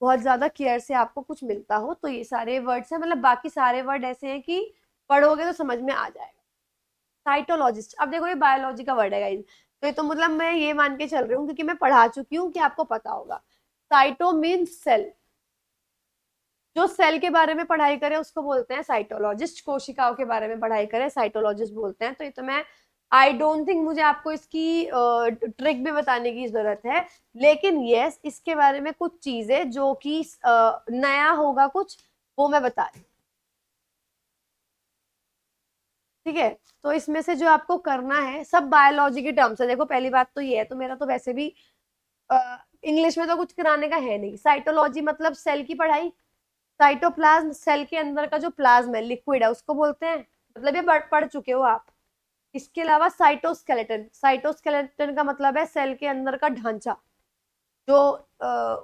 बहुत ज्यादा केयर से आपको कुछ मिलता हो, तो ये सारे वर्ड्स हैं। मतलब बाकी सारे वर्ड ऐसे हैं कि पढ़ोगे तो समझ में आ जाएगा। साइटोलॉजिस्ट, अब देखो ये बायोलॉजी का वर्ड है गाइस, तो ये तो मतलब मैं ये मान के चल रही हूँ क्योंकि मैं पढ़ा चुकी हूँ कि आपको पता होगा। साइटो मीन्स सेल, जो सेल के बारे में पढ़ाई करे उसको बोलते हैं साइटोलॉजिस्ट, कोशिकाओं के बारे में पढ़ाई करे साइटोलॉजिस्ट बोलते हैं। तो ये तो मैं, आई डोंट थिंक मुझे आपको इसकी ट्रिक भी बताने की जरूरत है, लेकिन यस इसके बारे में कुछ चीजें जो कि नया होगा कुछ, वो मैं बता रही हूँ। ठीक है, तो इसमें से जो आपको करना है सब बायोलॉजी के टर्म्स है। देखो पहली बात तो ये है, तो मेरा तो वैसे भी इंग्लिश में तो कुछ कराने का है नहीं। साइटोलॉजी मतलब सेल की पढ़ाई, साइटोप्लाज्म सेल के अंदर का जो प्लाज्म है, लिक्विड है, उसको बोलते हैं। मतलब ये पढ़ चुके हो आप। इसके अलावा साइटोस्केलेटन, साइटोस्केलेटन का मतलब है सेल के अंदर का ढांचा, जो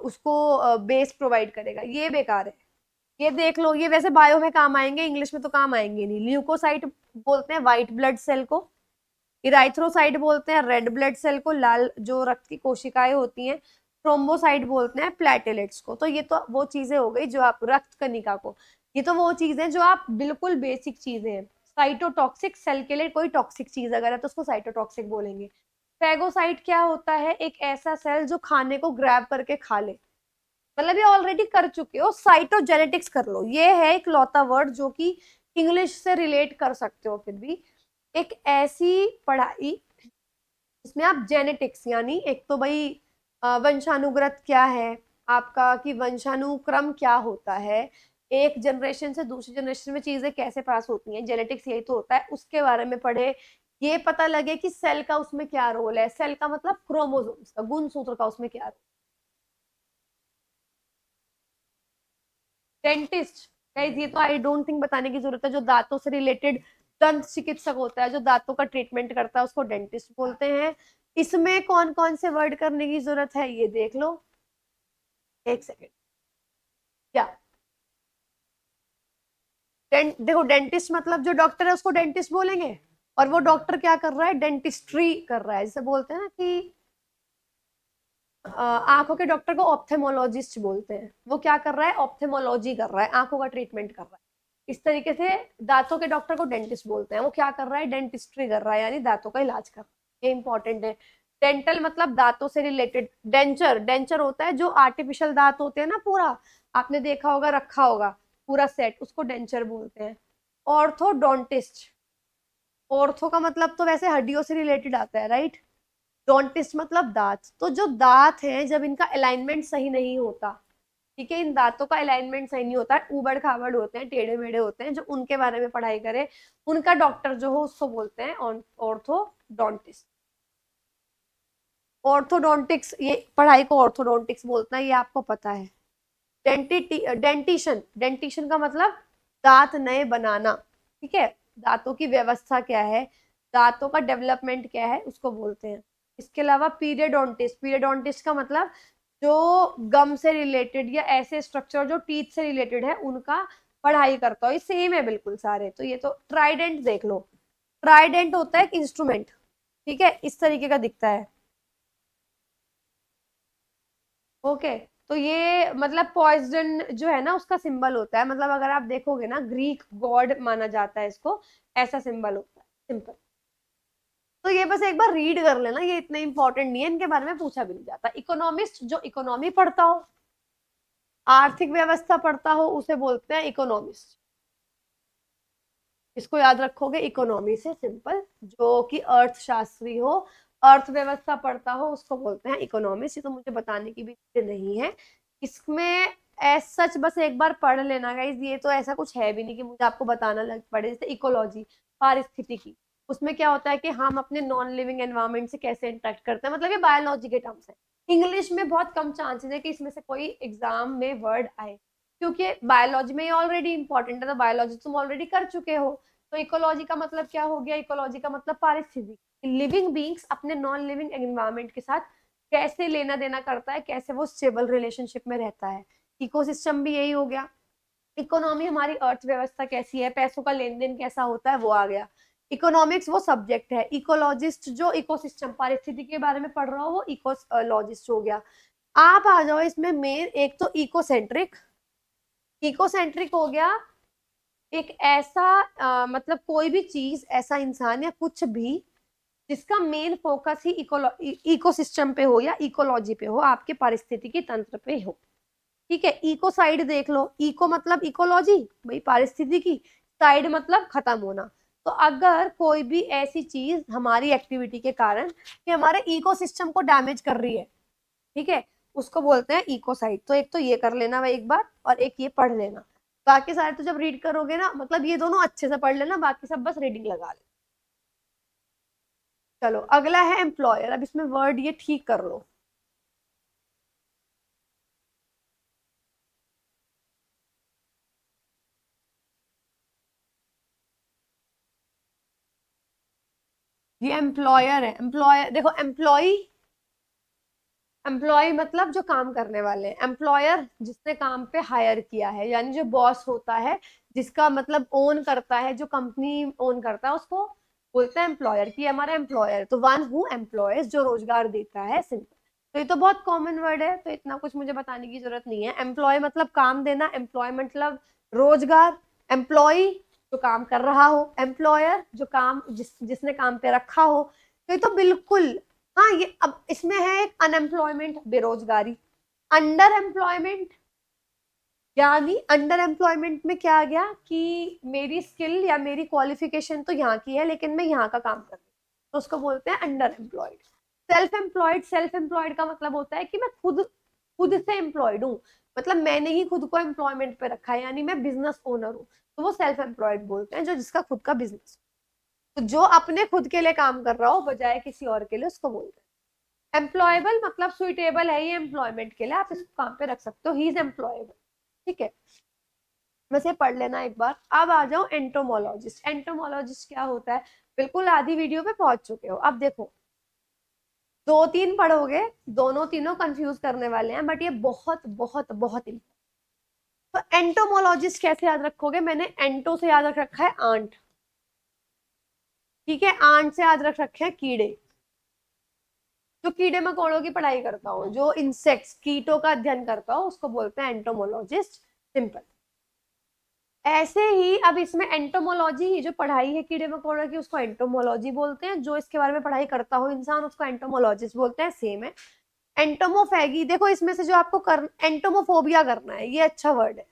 उसको बेस प्रोवाइड करेगा। ये बेकार है, ये देख लो, ये वैसे बायो में काम आएंगे, इंग्लिश में तो काम आएंगे नहीं। ल्यूकोसाइट बोलते हैं व्हाइट ब्लड सेल को, इराइथ्रोसाइट बोलते हैं रेड ब्लड सेल को, लाल जो रक्त की कोशिकाएं होती हैं। थ्रोम्बोसाइट बोलते हैं प्लेटेलेट्स को। तो ये तो वो चीजें हो गई जो आप, रक्त कणिका को, ये तो वो चीजें जो आप बिल्कुल बेसिक चीजें हैं। साइटोटॉक्सिक, सेल के लिए कोई टॉक्सिक चीज अगर है तो उसको साइटोटॉक्सिक बोलेंगे। फैगोसाइट क्या होता है? एक ऐसा सेल जो खाने को ग्रैब करके खा ले, मतलब ये ऑलरेडी कर चुके हो। साइटोजेनेटिक्स कर लो, ये है एक लौता वर्ड जो कि इंग्लिश से रिलेट कर सकते हो। फिर भी एक ऐसी पढ़ाई इसमें आप जेनेटिक्स, यानी एक तो भाई वंशानुगत क्या है आपका, कि वंशानुक्रम क्या होता है, एक जनरेशन से दूसरी जनरेशन में चीजें कैसे पास होती हैं, जेनेटिक्स यही तो होता है, उसके बारे में पढ़े। ये पता लगे कि सेल का उसमें क्या रोल है, सेल का मतलब क्रोमोसोम्स का, गुणसूत्र का उसमें क्या रोल। डेंटिस्ट, गाइस ये तो आई डोंट थिंक बताने की जरूरत है। जो दांतों से रिलेटेड दंत चिकित्सक होता है, जो दांतों का ट्रीटमेंट करता है, उसको डेंटिस्ट बोलते हैं। इसमें कौन कौन से वर्ड करने की जरूरत है ये देख लो, एक सेकेंड। क्या देखो, डेंटिस्ट मतलब जो डॉक्टर है उसको डेंटिस्ट बोलेंगे, और वो डॉक्टर क्या कर रहा है? डेंटिस्ट्री कर रहा है। जैसे बोलते हैं ना कि आंखों के डॉक्टर को ऑप्थेमोलॉजिस्ट बोलते हैं, वो क्या कर रहा है? ऑप्थेमोलॉजी कर रहा है, आंखों का ट्रीटमेंट कर रहा है। इस तरीके से दांतों के डॉक्टर को डेंटिस्ट बोलते हैं, वो क्या कर रहा है? डेंटिस्ट्री कर रहा है, यानी दांतों का इलाज कर रहा है। ये इंपॉर्टेंट है। डेंटल मतलब दांतों से रिलेटेड। डेंचर, डेंचर होता है जो आर्टिफिशियल दांत होते हैं ना, पूरा आपने देखा होगा, रखा होगा पूरा सेट, उसको डेंचर बोलते हैं। ऑर्थोडोंटिस्ट, ऑर्थो का मतलब तो वैसे हड्डियों से रिलेटेड आता है, राइट? डोंटिस्ट मतलब दांत। तो जो दांत हैं जब इनका अलाइनमेंट सही नहीं होता, ठीक है, इन दांतों का अलाइनमेंट सही नहीं होता, ऊबड़ खाबड़ होते हैं, टेढ़े मेढ़े होते हैं, जो उनके बारे में पढ़ाई करे, उनका डॉक्टर जो हो उसको बोलते हैं ऑर्थोडोंटिस्ट। ऑर्थोडोंटिक्स, ये पढ़ाई को ऑर्थोडोंटिक्स बोलते हैं, ये आपको पता है। डेंटिशन, डेंटिशन का मतलब दांत नए बनाना, ठीक है, दांतों की व्यवस्था क्या है, दांतों का डेवलपमेंट क्या है, उसको बोलते हैं। इसके अलावा पीरियडोंटिस्ट, पीरियडोंटिस्ट का मतलब जो गम से रिलेटेड या ऐसे स्ट्रक्चर जो टीथ से रिलेटेड है उनका पढ़ाई करता हो। ये सेम है बिल्कुल सारे। तो ये तो ट्राइडेंट देख लो, ट्राइडेंट होता है एक इंस्ट्रूमेंट, ठीक है, इस तरीके का दिखता है। ओके, तो ये मतलब पॉइजन जो है ना उसका सिंबल होता है, मतलब अगर आप देखोगे ना, ग्रीक गॉड माना जाता है इसको, ऐसा सिंबल होता है, सिंपल। तो ये बस एक बार रीड कर लेना, ये इतना इंपॉर्टेंट नहीं है, इनके बारे में पूछा भी नहीं जाता। इकोनॉमिस्ट जो इकोनॉमी पढ़ता हो, आर्थिक व्यवस्था पढ़ता हो, उसे बोलते हैं इकोनॉमिस्ट। इसको याद रखोगे, इकोनॉमी से सिंपल, जो कि अर्थशास्त्री हो, अर्थव्यवस्था पढ़ता हो, उसको बोलते हैं इकोनॉमिस्ट। ये तो मुझे बताने की भी नहीं है इसमें, एज सच बस एक बार पढ़ लेना गाइज। ये तो ऐसा कुछ है भी नहीं कि मुझे आपको बताना लग पड़े। जैसे इकोलॉजी, पारिस्थितिकी, उसमें क्या होता है कि हम अपने नॉन लिविंग एनवायरमेंट से कैसे इंटरेक्ट करते हैं, मतलब ये बायोलॉजी के टर्म्स है। इंग्लिश में बहुत कम चांसेस है कि इसमें से कोई एग्जाम में वर्ड आए, क्योंकि बायोलॉजी में ये ऑलरेडी इंपॉर्टेंट है, तो बायोलॉजी तुम ऑलरेडी कर चुके हो। तो इकोलॉजी का मतलब क्या हो गया? इकोलॉजी का मतलब पारिस्थितिकी, लिविंग बींग्स अपने नॉन लिविंग एनवायरमेंट के साथ कैसे लेना देना करता है, कैसे वो स्टेबल रिलेशनशिप में रहता है। इकोसिस्टम भी यही हो गया। इकोनॉमी हमारी अर्थव्यवस्था कैसी है, पैसों का लेन देन कैसा होता है, वो आ गया। इकोनॉमिक्स वो सब्जेक्ट है। इकोलॉजिस्ट जो इकोसिस्टम पारिस्थितिकी के बारे में पढ़ रहा हो वो इकोलॉजिस्ट हो गया। आप आ जाओ इसमें मेन, एक तो इकोसेंट्रिक। इकोसेंट्रिक हो गया एक ऐसा मतलब कोई भी चीज, ऐसा इंसान या कुछ भी जिसका मेन फोकस ही इकोसिस्टम पे हो या इकोलॉजी पे हो, आपके पारिस्थितिकी तंत्र पे हो। ठीक है, इको साइड देख लो, इको मतलब इकोलॉजी, भाई पारिस्थितिकी, साइड मतलब खत्म होना। तो अगर कोई भी ऐसी चीज हमारी एक्टिविटी के कारण कि हमारे इकोसिस्टम को डैमेज कर रही है, ठीक है, उसको बोलते हैं इकोसाइड। तो एक तो ये कर लेना भाई एक बार, और एक ये पढ़ लेना। बाकी सारे तो जब रीड करोगे ना, मतलब ये दोनों अच्छे से पढ़ लेना, बाकी सब बस रीडिंग लगा लेना। चलो अगला है एम्प्लॉयर। अब इसमें वर्ड ये ठीक कर लो। ये एम्प्लॉयर है। एम्प्लॉयर देखो, एम्प्लॉय, एम्प्लॉय मतलब जो काम करने वाले हैं। एम्प्लॉयर जिसने काम पे हायर किया है, यानी जो बॉस होता है, जिसका मतलब ओन करता है, जो कंपनी ओन करता है, उसको बोलते हैं एम्प्लॉयर, की हमारा एम्प्लॉयर। तो वन हु एम्प्लॉयज, जो रोजगार देता है, सिंपल। तो ये तो बहुत कॉमन वर्ड है, तो इतना कुछ मुझे बताने की जरूरत नहीं है। एम्प्लॉय मतलब काम देना, एम्प्लॉय मतलब रोजगार, एम्प्लॉय जो काम कर रहा हो, एम्प्लॉयर जो काम जिसने काम पे रखा हो। तो ये तो बिल्कुल, हाँ ये अब इसमें है एक अनएम्प्लॉयमेंट, बेरोजगारी। अंडर एम्प्लॉयमेंट, यानी अंडर एम्प्लॉयमेंट में क्या आ गया कि मेरी स्किल या मेरी क्वालिफिकेशन तो यहाँ की है, लेकिन मैं यहाँ का काम कर रही हूँ, तो उसको बोलते हैं under employed. Self employed, self employed का मतलब होता है कि मैं खुद खुद से एम्प्लॉयड हूँ, मतलब मैंने ही खुद को एम्प्लॉयमेंट पे रखा है, यानी मैं बिजनेस ओनर हूँ। तो वो सेल्फ एम्प्लॉयड बोलते हैं, जो जिसका खुद का बिजनेस। तो जो अपने खुद के लिए काम कर रहा हो बजाय किसी और के लिए, उसको बोलते हैं एम्प्लॉयबल। मतलब सुइटेबल है ये एम्प्लॉयमेंट के लिए, आप इसको काम पे रख सकते हो, ही इज एम्प्लॉयबल। ठीक है, वैसे पढ़ लेना एक बार। अब आ जाओ एंटोमोलॉजिस्ट। एंटोमोलॉजिस्ट क्या होता है, बिल्कुल आधी वीडियो पे पहुंच चुके हो। अब देखो, दो तीन पढ़ोगे, दोनों तीनों कंफ्यूज करने वाले हैं, बट ये बहुत बहुत बहुत important। तो एंटोमोलॉजिस्ट कैसे याद रखोगे, मैंने एंटो से याद रख रखा है आंट, ठीक है, आंट से याद रख रखे हैं कीड़े। जो कीड़े मकोड़ों की पढ़ाई करता हो, जो इंसेक्ट्स कीटों का अध्ययन करता हो, उसको बोलते हैं एंटोमोलॉजिस्ट, सिंपल। ऐसे ही अब इसमें एंटोमोलॉजी ही जो पढ़ाई है कीड़े मकोड़ों की, उसको एंटोमोलॉजी बोलते हैं। जो इसके बारे में पढ़ाई करता हो इंसान, उसको एंटोमोलॉजिस्ट बोलते हैं, सेम है। एंटोमोफेगी, देखो इसमें से जो आपको कर एंटोमोफोबिया करना है, ये अच्छा वर्ड है।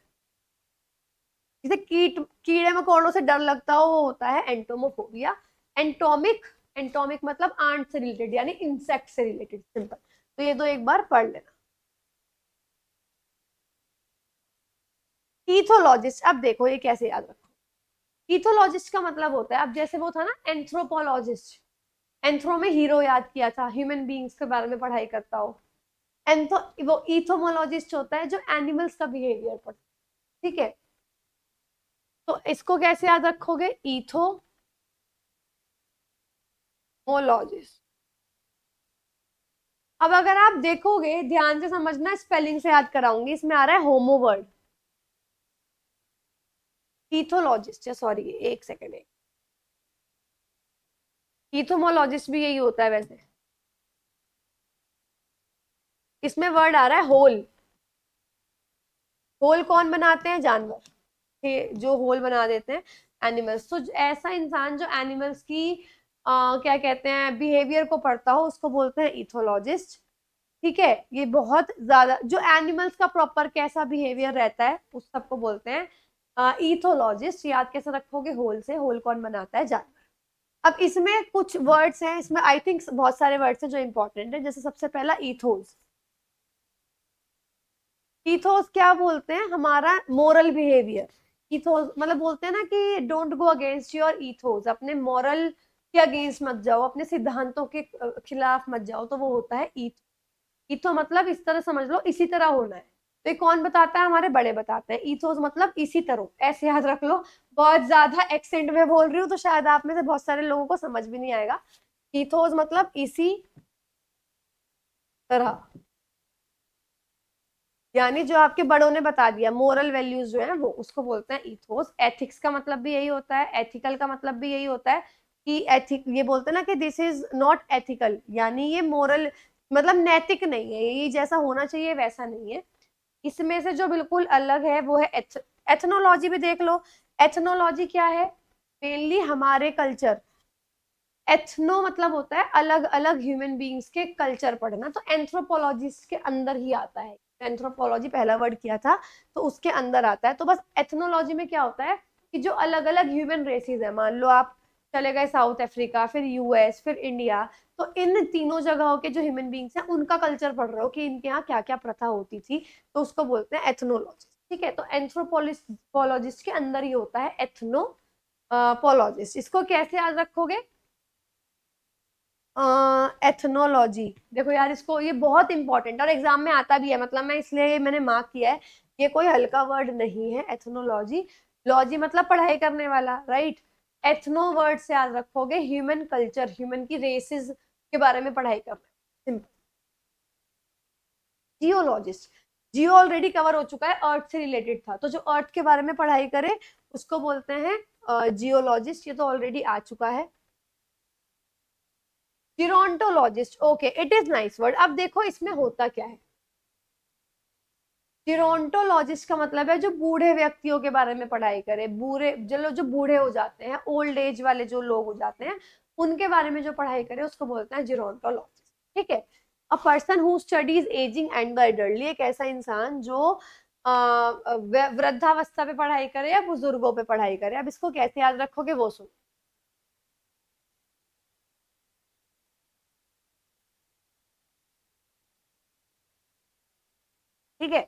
जिसे कीड़े मकोड़ों से डर लगता हो, वो होता है एंटोमोफोबिया। एंटोमिक, एंटोमिक मतलब आंट से रिलेटेड, यानी इंसेक्ट से रिलेटेड, सिंपल। तो ये दो एक बार पढ़ लेना। ईथोलॉजिस्ट, अब देखो ये कैसे याद रखो। ईथोलॉजिस्ट का मतलब होता है, अब जैसे वो था ना एंथ्रोपोलॉजिस्ट, एंथ्रो में हीरो याद किया था, ह्यूमन बींग्स के बारे में पढ़ाई करता हो। एंथो, वो इथोमोलॉजिस्ट होता है जो एनिमल्स का बिहेवियर पढ़ता है। ठीक है, तो इसको कैसे याद रखोगे, इथोमोलॉजिस्ट। अब अगर आप देखोगे ध्यान से समझना, स्पेलिंग से याद कराऊंगी, इसमें आ रहा है होमो वर्ड, इथोलॉजिस्ट, सॉरी एक सेकेंड, एक, इथोमोलॉजिस्ट भी यही होता है वैसे। इसमें वर्ड आ रहा है होल। होल कौन बनाते हैं, जानवर, जो होल बना देते हैं, एनिमल्स। तो ऐसा इंसान जो एनिमल्स की क्या कहते हैं बिहेवियर को पढ़ता हो, उसको बोलते हैं इथोलॉजिस्ट। ठीक है, ये बहुत ज्यादा जो एनिमल्स का प्रॉपर कैसा बिहेवियर रहता है, उस सबको बोलते हैं इथोलॉजिस्ट। याद कैसे रखोगे, होल से, होल कौन बनाता है, जानवर। अब इसमें कुछ वर्ड्स हैं, इसमें आई थिंक बहुत सारे वर्ड्स हैं जो इंपॉर्टेंट है। जैसे सबसे पहला ईथोस। ईथोस क्या बोलते हैं, हमारा मोरल बिहेवियर। ईथोस मतलब बोलते हैं ना कि don't go against your ethos, अपने मॉरल के अगेंस्ट मत जाओ, अपने सिद्धांतों के खिलाफ मत जाओ, तो वो होता है ईथो। ईथो मतलब इस तरह समझ लो, इसी तरह होना है। तो ये कौन बताता है, हमारे बड़े बताते हैं। ईथोस मतलब इसी तरह, ऐसे याद रख लो। बहुत ज्यादा एक्सेंट में बोल रही हूँ, तो शायद आप में से बहुत सारे लोगों को समझ भी नहीं आएगा। ईथोस मतलब इसी तरह, यानी जो आपके बड़ों ने बता दिया, मोरल वैल्यूज जो है वो, उसको बोलते हैं ईथोस। एथिक्स का मतलब भी यही होता है, एथिकल का मतलब भी यही होता है कि एथिक, ये बोलते हैं ना कि दिस इज नॉट एथिकल, यानी ये मोरल मतलब नैतिक नहीं है ये, जैसा होना चाहिए वैसा नहीं है। इसमें से जो बिल्कुल अलग है वो है एथनोलॉजी भी देख लो। एथनोलॉजी क्या है? मेनली हमारे कल्चर। एथनो मतलब होता है अलग अलग ह्यूमन बीइंग्स के कल्चर पढ़ना, तो एंथ्रोपोलॉजिस्ट के अंदर ही आता है। एंथ्रोपोलॉजी पहला वर्ड किया था, तो उसके अंदर आता है। तो बस एथनोलॉजी में क्या होता है कि जो अलग अलग ह्यूमन रेसेस है, मान लो आप चले गए साउथ अफ्रीका, फिर यूएस, फिर इंडिया, तो इन तीनों जगहों के जो ह्यूमन बींग्स हैं उनका कल्चर पढ़ रहे हो कि इनके यहाँ क्या क्या प्रथा होती थी, तो उसको बोलते हैं एथनोलॉजिस्ट। ठीक है, तो एंथ्रोपोलॉजिस्ट के अंदर ही होता है एथनोपोलॉजिस्ट। इसको कैसे याद रखोगे? एथनोलॉजी। देखो यार, इसको ये बहुत इंपॉर्टेंट और एग्जाम में आता भी है, मतलब मैं इसलिए मैंने मार्क किया है। ये कोई हल्का वर्ड नहीं है एथनोलॉजी। लॉजी मतलब पढ़ाई करने वाला, राइट। एथनो वर्ड से याद रखोगे ह्यूमन कल्चर, ह्यूमन की रेसेस के बारे में पढ़ाई करना। सिंपल। जियोलॉजिस्ट, जियो ऑलरेडी कवर हो चुका है, अर्थ से रिलेटेड था, तो जो अर्थ के बारे में पढ़ाई करे उसको बोलते हैं जियोलॉजिस्ट, ये तो ऑलरेडी आ चुका है। Gerontologist, okay, it is nice word. अब देखो इसमें होता क्या है। जिरोंटोलॉजिस्ट का मतलब है जो बूढ़े व्यक्तियों के बारे में पढ़ाई करे, बूढ़े जो बूढ़े हो जाते हैं, ओल्ड एज वाले जो लोग हो जाते हैं, उनके बारे में जो पढ़ाई करे उसको बोलते हैं जिरोंटोलॉजिस्ट। ठीक है। अ person who studies ageing and the elderly, एक ऐसा इंसान जो वृद्धावस्था पे पढ़ाई करे या बुजुर्गों पे पढ़ाई करे। अब इसको कैसे याद रखोगे वो सुनो। ठीक है,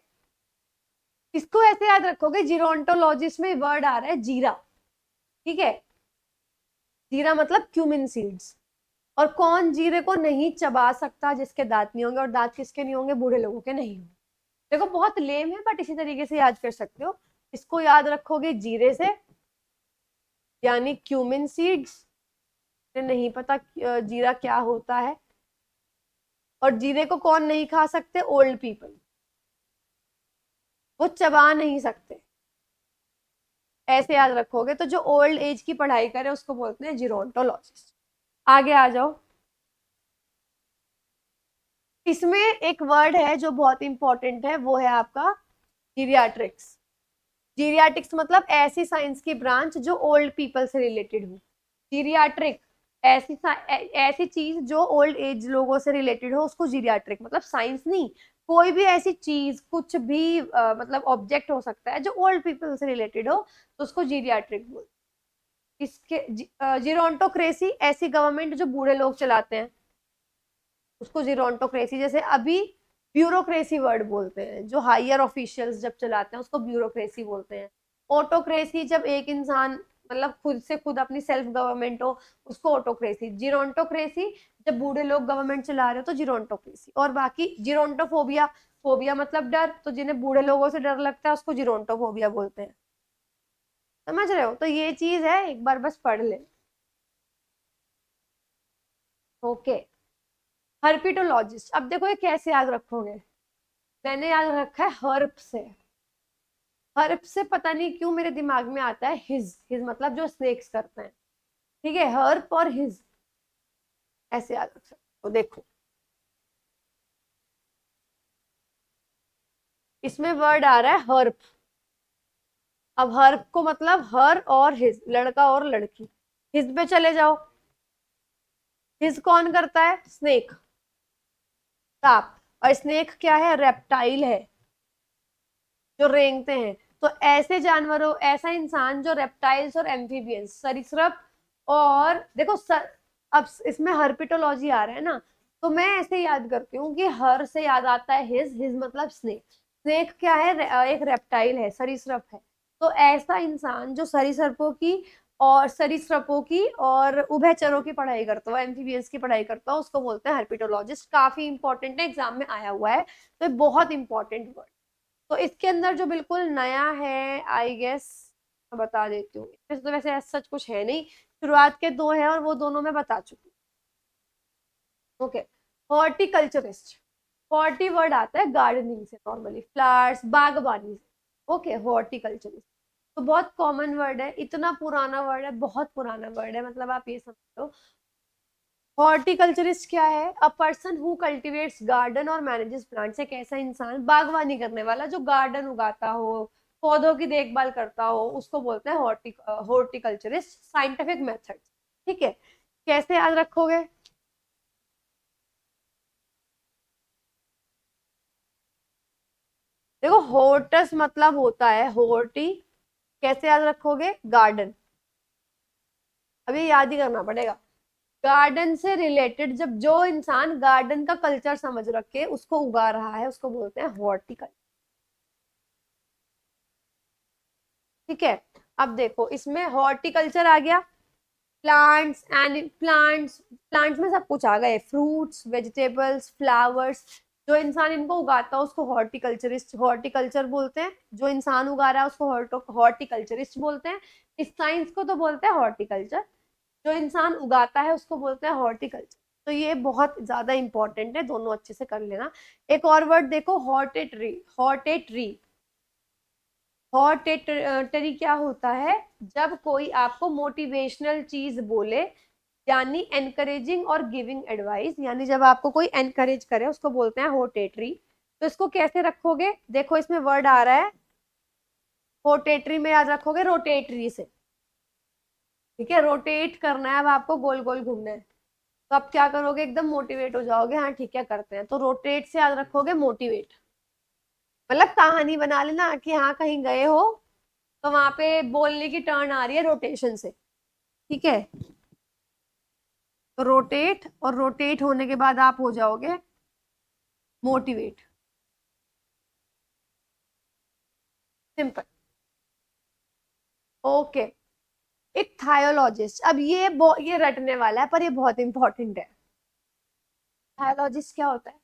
इसको ऐसे याद रखोगे, जिरोंटोलॉजिस्ट में वर्ड आ रहा है जीरा। ठीक है, जीरा मतलब क्यूमिन सीड्स। और कौन जीरे को नहीं चबा सकता? जिसके दांत नहीं होंगे, और दांत किसके नहीं होंगे? बूढ़े लोगों के नहीं होंगे। देखो बहुत लेम है, बट इसी तरीके से याद कर सकते हो। इसको याद रखोगे जीरे से, यानी क्यूमिन सीड्स। नहीं पता जीरा क्या होता है। और जीरे को कौन नहीं खा सकते? ओल्ड पीपल, वो चबा नहीं सकते। ऐसे याद रखोगे, तो जो ओल्ड एज की पढ़ाई करे उसको बोलते हैं जीरोंटोलॉजिस्ट। आगे आ जाओ। इसमें एक वर्ड है जो बहुत इंपॉर्टेंट है, वो है आपका जीरियाट्रिक्स। जीरियाट्रिक्स मतलब ऐसी साइंस की ब्रांच जो ओल्ड पीपल से रिलेटेड हो। जीरियाट्रिक, ऐसी चीज जो ओल्ड एज लोगों से रिलेटेड हो उसको जीरियाट्रिक, मतलब साइंस नहीं, कोई भी ऐसी चीज, कुछ भी मतलब ऑब्जेक्ट हो सकता है जो ओल्ड पीपल से रिलेटेड हो, तो उसको जीरियाट्रिक बोल। इसके जीरोंटोक्रेसी, ऐसी गवर्नमेंट जो बूढ़े लोग चलाते हैं उसको जीरोंटोक्रेसी। जैसे अभी ब्यूरोक्रेसी वर्ड बोलते हैं, जो हायर ऑफिशियल्स जब चलाते हैं उसको ब्यूरोक्रेसी बोलते हैं। ऑटोक्रेसी जब एक इंसान मतलब खुद से खुद अपनी सेल्फ गवर्नमेंट हो, उसको ऑटोक्रेसी। जीरोंटोक्रेसी जब बूढ़े लोग गवर्नमेंट चला रहे हो तो जीरोंटोक्रेसी। और बाकी जीरोंटोफोबिया, फोबिया मतलब डर, तो जिन्हें बूढ़े लोगों से डर लगता है उसको जीरोंटोफोबिया बोलते हैं। समझ रहे हो? तो ये चीज है, एक बार बस पढ़ ले। ओके। हर्पिटोलॉजिस्ट, अब देखो ये कैसे याद रखोगे। मैंने याद रखा है हर्प से। हर्प से पता नहीं क्यों मेरे दिमाग में आता है हिज। हिज मतलब जो स्नेक्स करते हैं। ठीक है, हर्प और हिज ऐसे याद रख सकते हो। देखो इसमें वर्ड आ रहा है हर्प। अब हर्प को मतलब हर और हिज, लड़का और लड़की। हिज पे चले जाओ। हिज कौन करता है? स्नेक, सांप। और स्नेक क्या है? रेप्टाइल है, जो रेंगते हैं। तो ऐसे जानवरों, ऐसा इंसान जो रेप्टाइल्स और एम्फीबियंस, सरीसृप, और देखो अब इसमें हर्पिटोलॉजी आ रहा है ना, तो मैं ऐसे याद करती हूँ कि हर से याद आता है हिज। हिज मतलब स्नेक। स्नेक क्या है? एक रेप्टाइल है, सरीसृप है। तो ऐसा इंसान जो सरीसृपों की और उभयचरों की पढ़ाई करता हो, एम्फीबियंस की पढ़ाई करता हो, उसको बोलते हैं हर्पिटोलॉजिस्ट। काफी इंपॉर्टेंट है, एग्जाम में आया हुआ है, तो ये बहुत इंपॉर्टेंट वर्ड। तो इसके अंदर जो बिल्कुल नया है, आई गेस मैं बता देती हूँ। इसमें से तो वैसे ऐसा सच कुछ है नहीं, शुरुआत के दो हैं और वो दोनों मैं बता चुकी हूँ। ओके। हॉर्टिकल्चरिस्ट, हॉर्टी वर्ड आता है गार्डनिंग से, नॉर्मली फ्लावर्स, बागवानी से। ओके, हॉर्टिकल्चरिस्ट तो बहुत कॉमन वर्ड है, इतना पुराना वर्ड है, बहुत पुराना वर्ड है, मतलब आप ये समझ लो। हॉर्टिकल्चरिस्ट क्या है? अ पर्सन हु कल्टिवेट्स गार्डन और मैनेजेस प्लांट्स। एक ऐसा इंसान, बागवानी करने वाला, जो गार्डन उगाता हो, पौधों की देखभाल करता हो, उसको बोलते हैं हॉर्टिकल्चरिस्ट। साइंटिफिक मेथड, ठीक है। कैसे याद रखोगे? देखो, होर्टस मतलब होता है होर्टी। कैसे याद रखोगे? गार्डन। अभी याद ही करना पड़ेगा। गार्डन से रिलेटेड, जब जो इंसान गार्डन का कल्चर समझ रखे उसको उगा रहा है, उसको बोलते हैं हॉर्टिकल्चर। ठीक है। अब देखो, इसमें हॉर्टिकल्चर आ गया। प्लांट्स एंड प्लांट्स, प्लांट्स में सब कुछ आ गए, फ्रूट्स, वेजिटेबल्स, फ्लावर्स। जो इंसान इनको उगाता है उसको हॉर्टिकल्चरिस्ट, हॉर्टिकल्चर बोलते हैं। जो इंसान उगा रहा है उसको हॉर्टिकल्चरिस्ट बोलते हैं। इस साइंस को तो बोलते हैं हॉर्टिकल्चर। जो इंसान उगाता है उसको बोलते हैं हॉर्टिकल्चर। तो ये बहुत ज्यादा इंपॉर्टेंट है, दोनों अच्छे से कर लेना। एक और वर्ड देखो, हॉर्टेट्री। हॉर्टेट्री, हॉर्टेटरी क्या होता है? जब कोई आपको मोटिवेशनल चीज बोले, यानी एनकरेजिंग और गिविंग एडवाइस, यानी जब आपको कोई एनकरेज करे उसको बोलते हैं हॉर्टेटरी। तो इसको कैसे रखोगे? देखो, इसमें वर्ड आ रहा है हॉर्टेटरी में, याद रखोगे रोटेटरी से। ठीक है, रोटेट करना है अब आपको, गोल गोल घूमना है। तो आप क्या करोगे? एकदम मोटिवेट हो जाओगे, हाँ ठीक है करते हैं, तो रोटेट से याद रखोगे मोटिवेट। मतलब कहानी बना लेना कि हाँ कहीं गए हो तो वहां पे बोलने की टर्न आ रही है रोटेशन से। ठीक है, तो रोटेट, और रोटेट होने के बाद आप हो जाओगे मोटिवेट। सिंपल। ओके। एक थायोलॉजिस्ट, अब ये रटने वाला है पर ये बहुत इंपॉर्टेंट है। थायोलॉजिस्ट क्या होता है?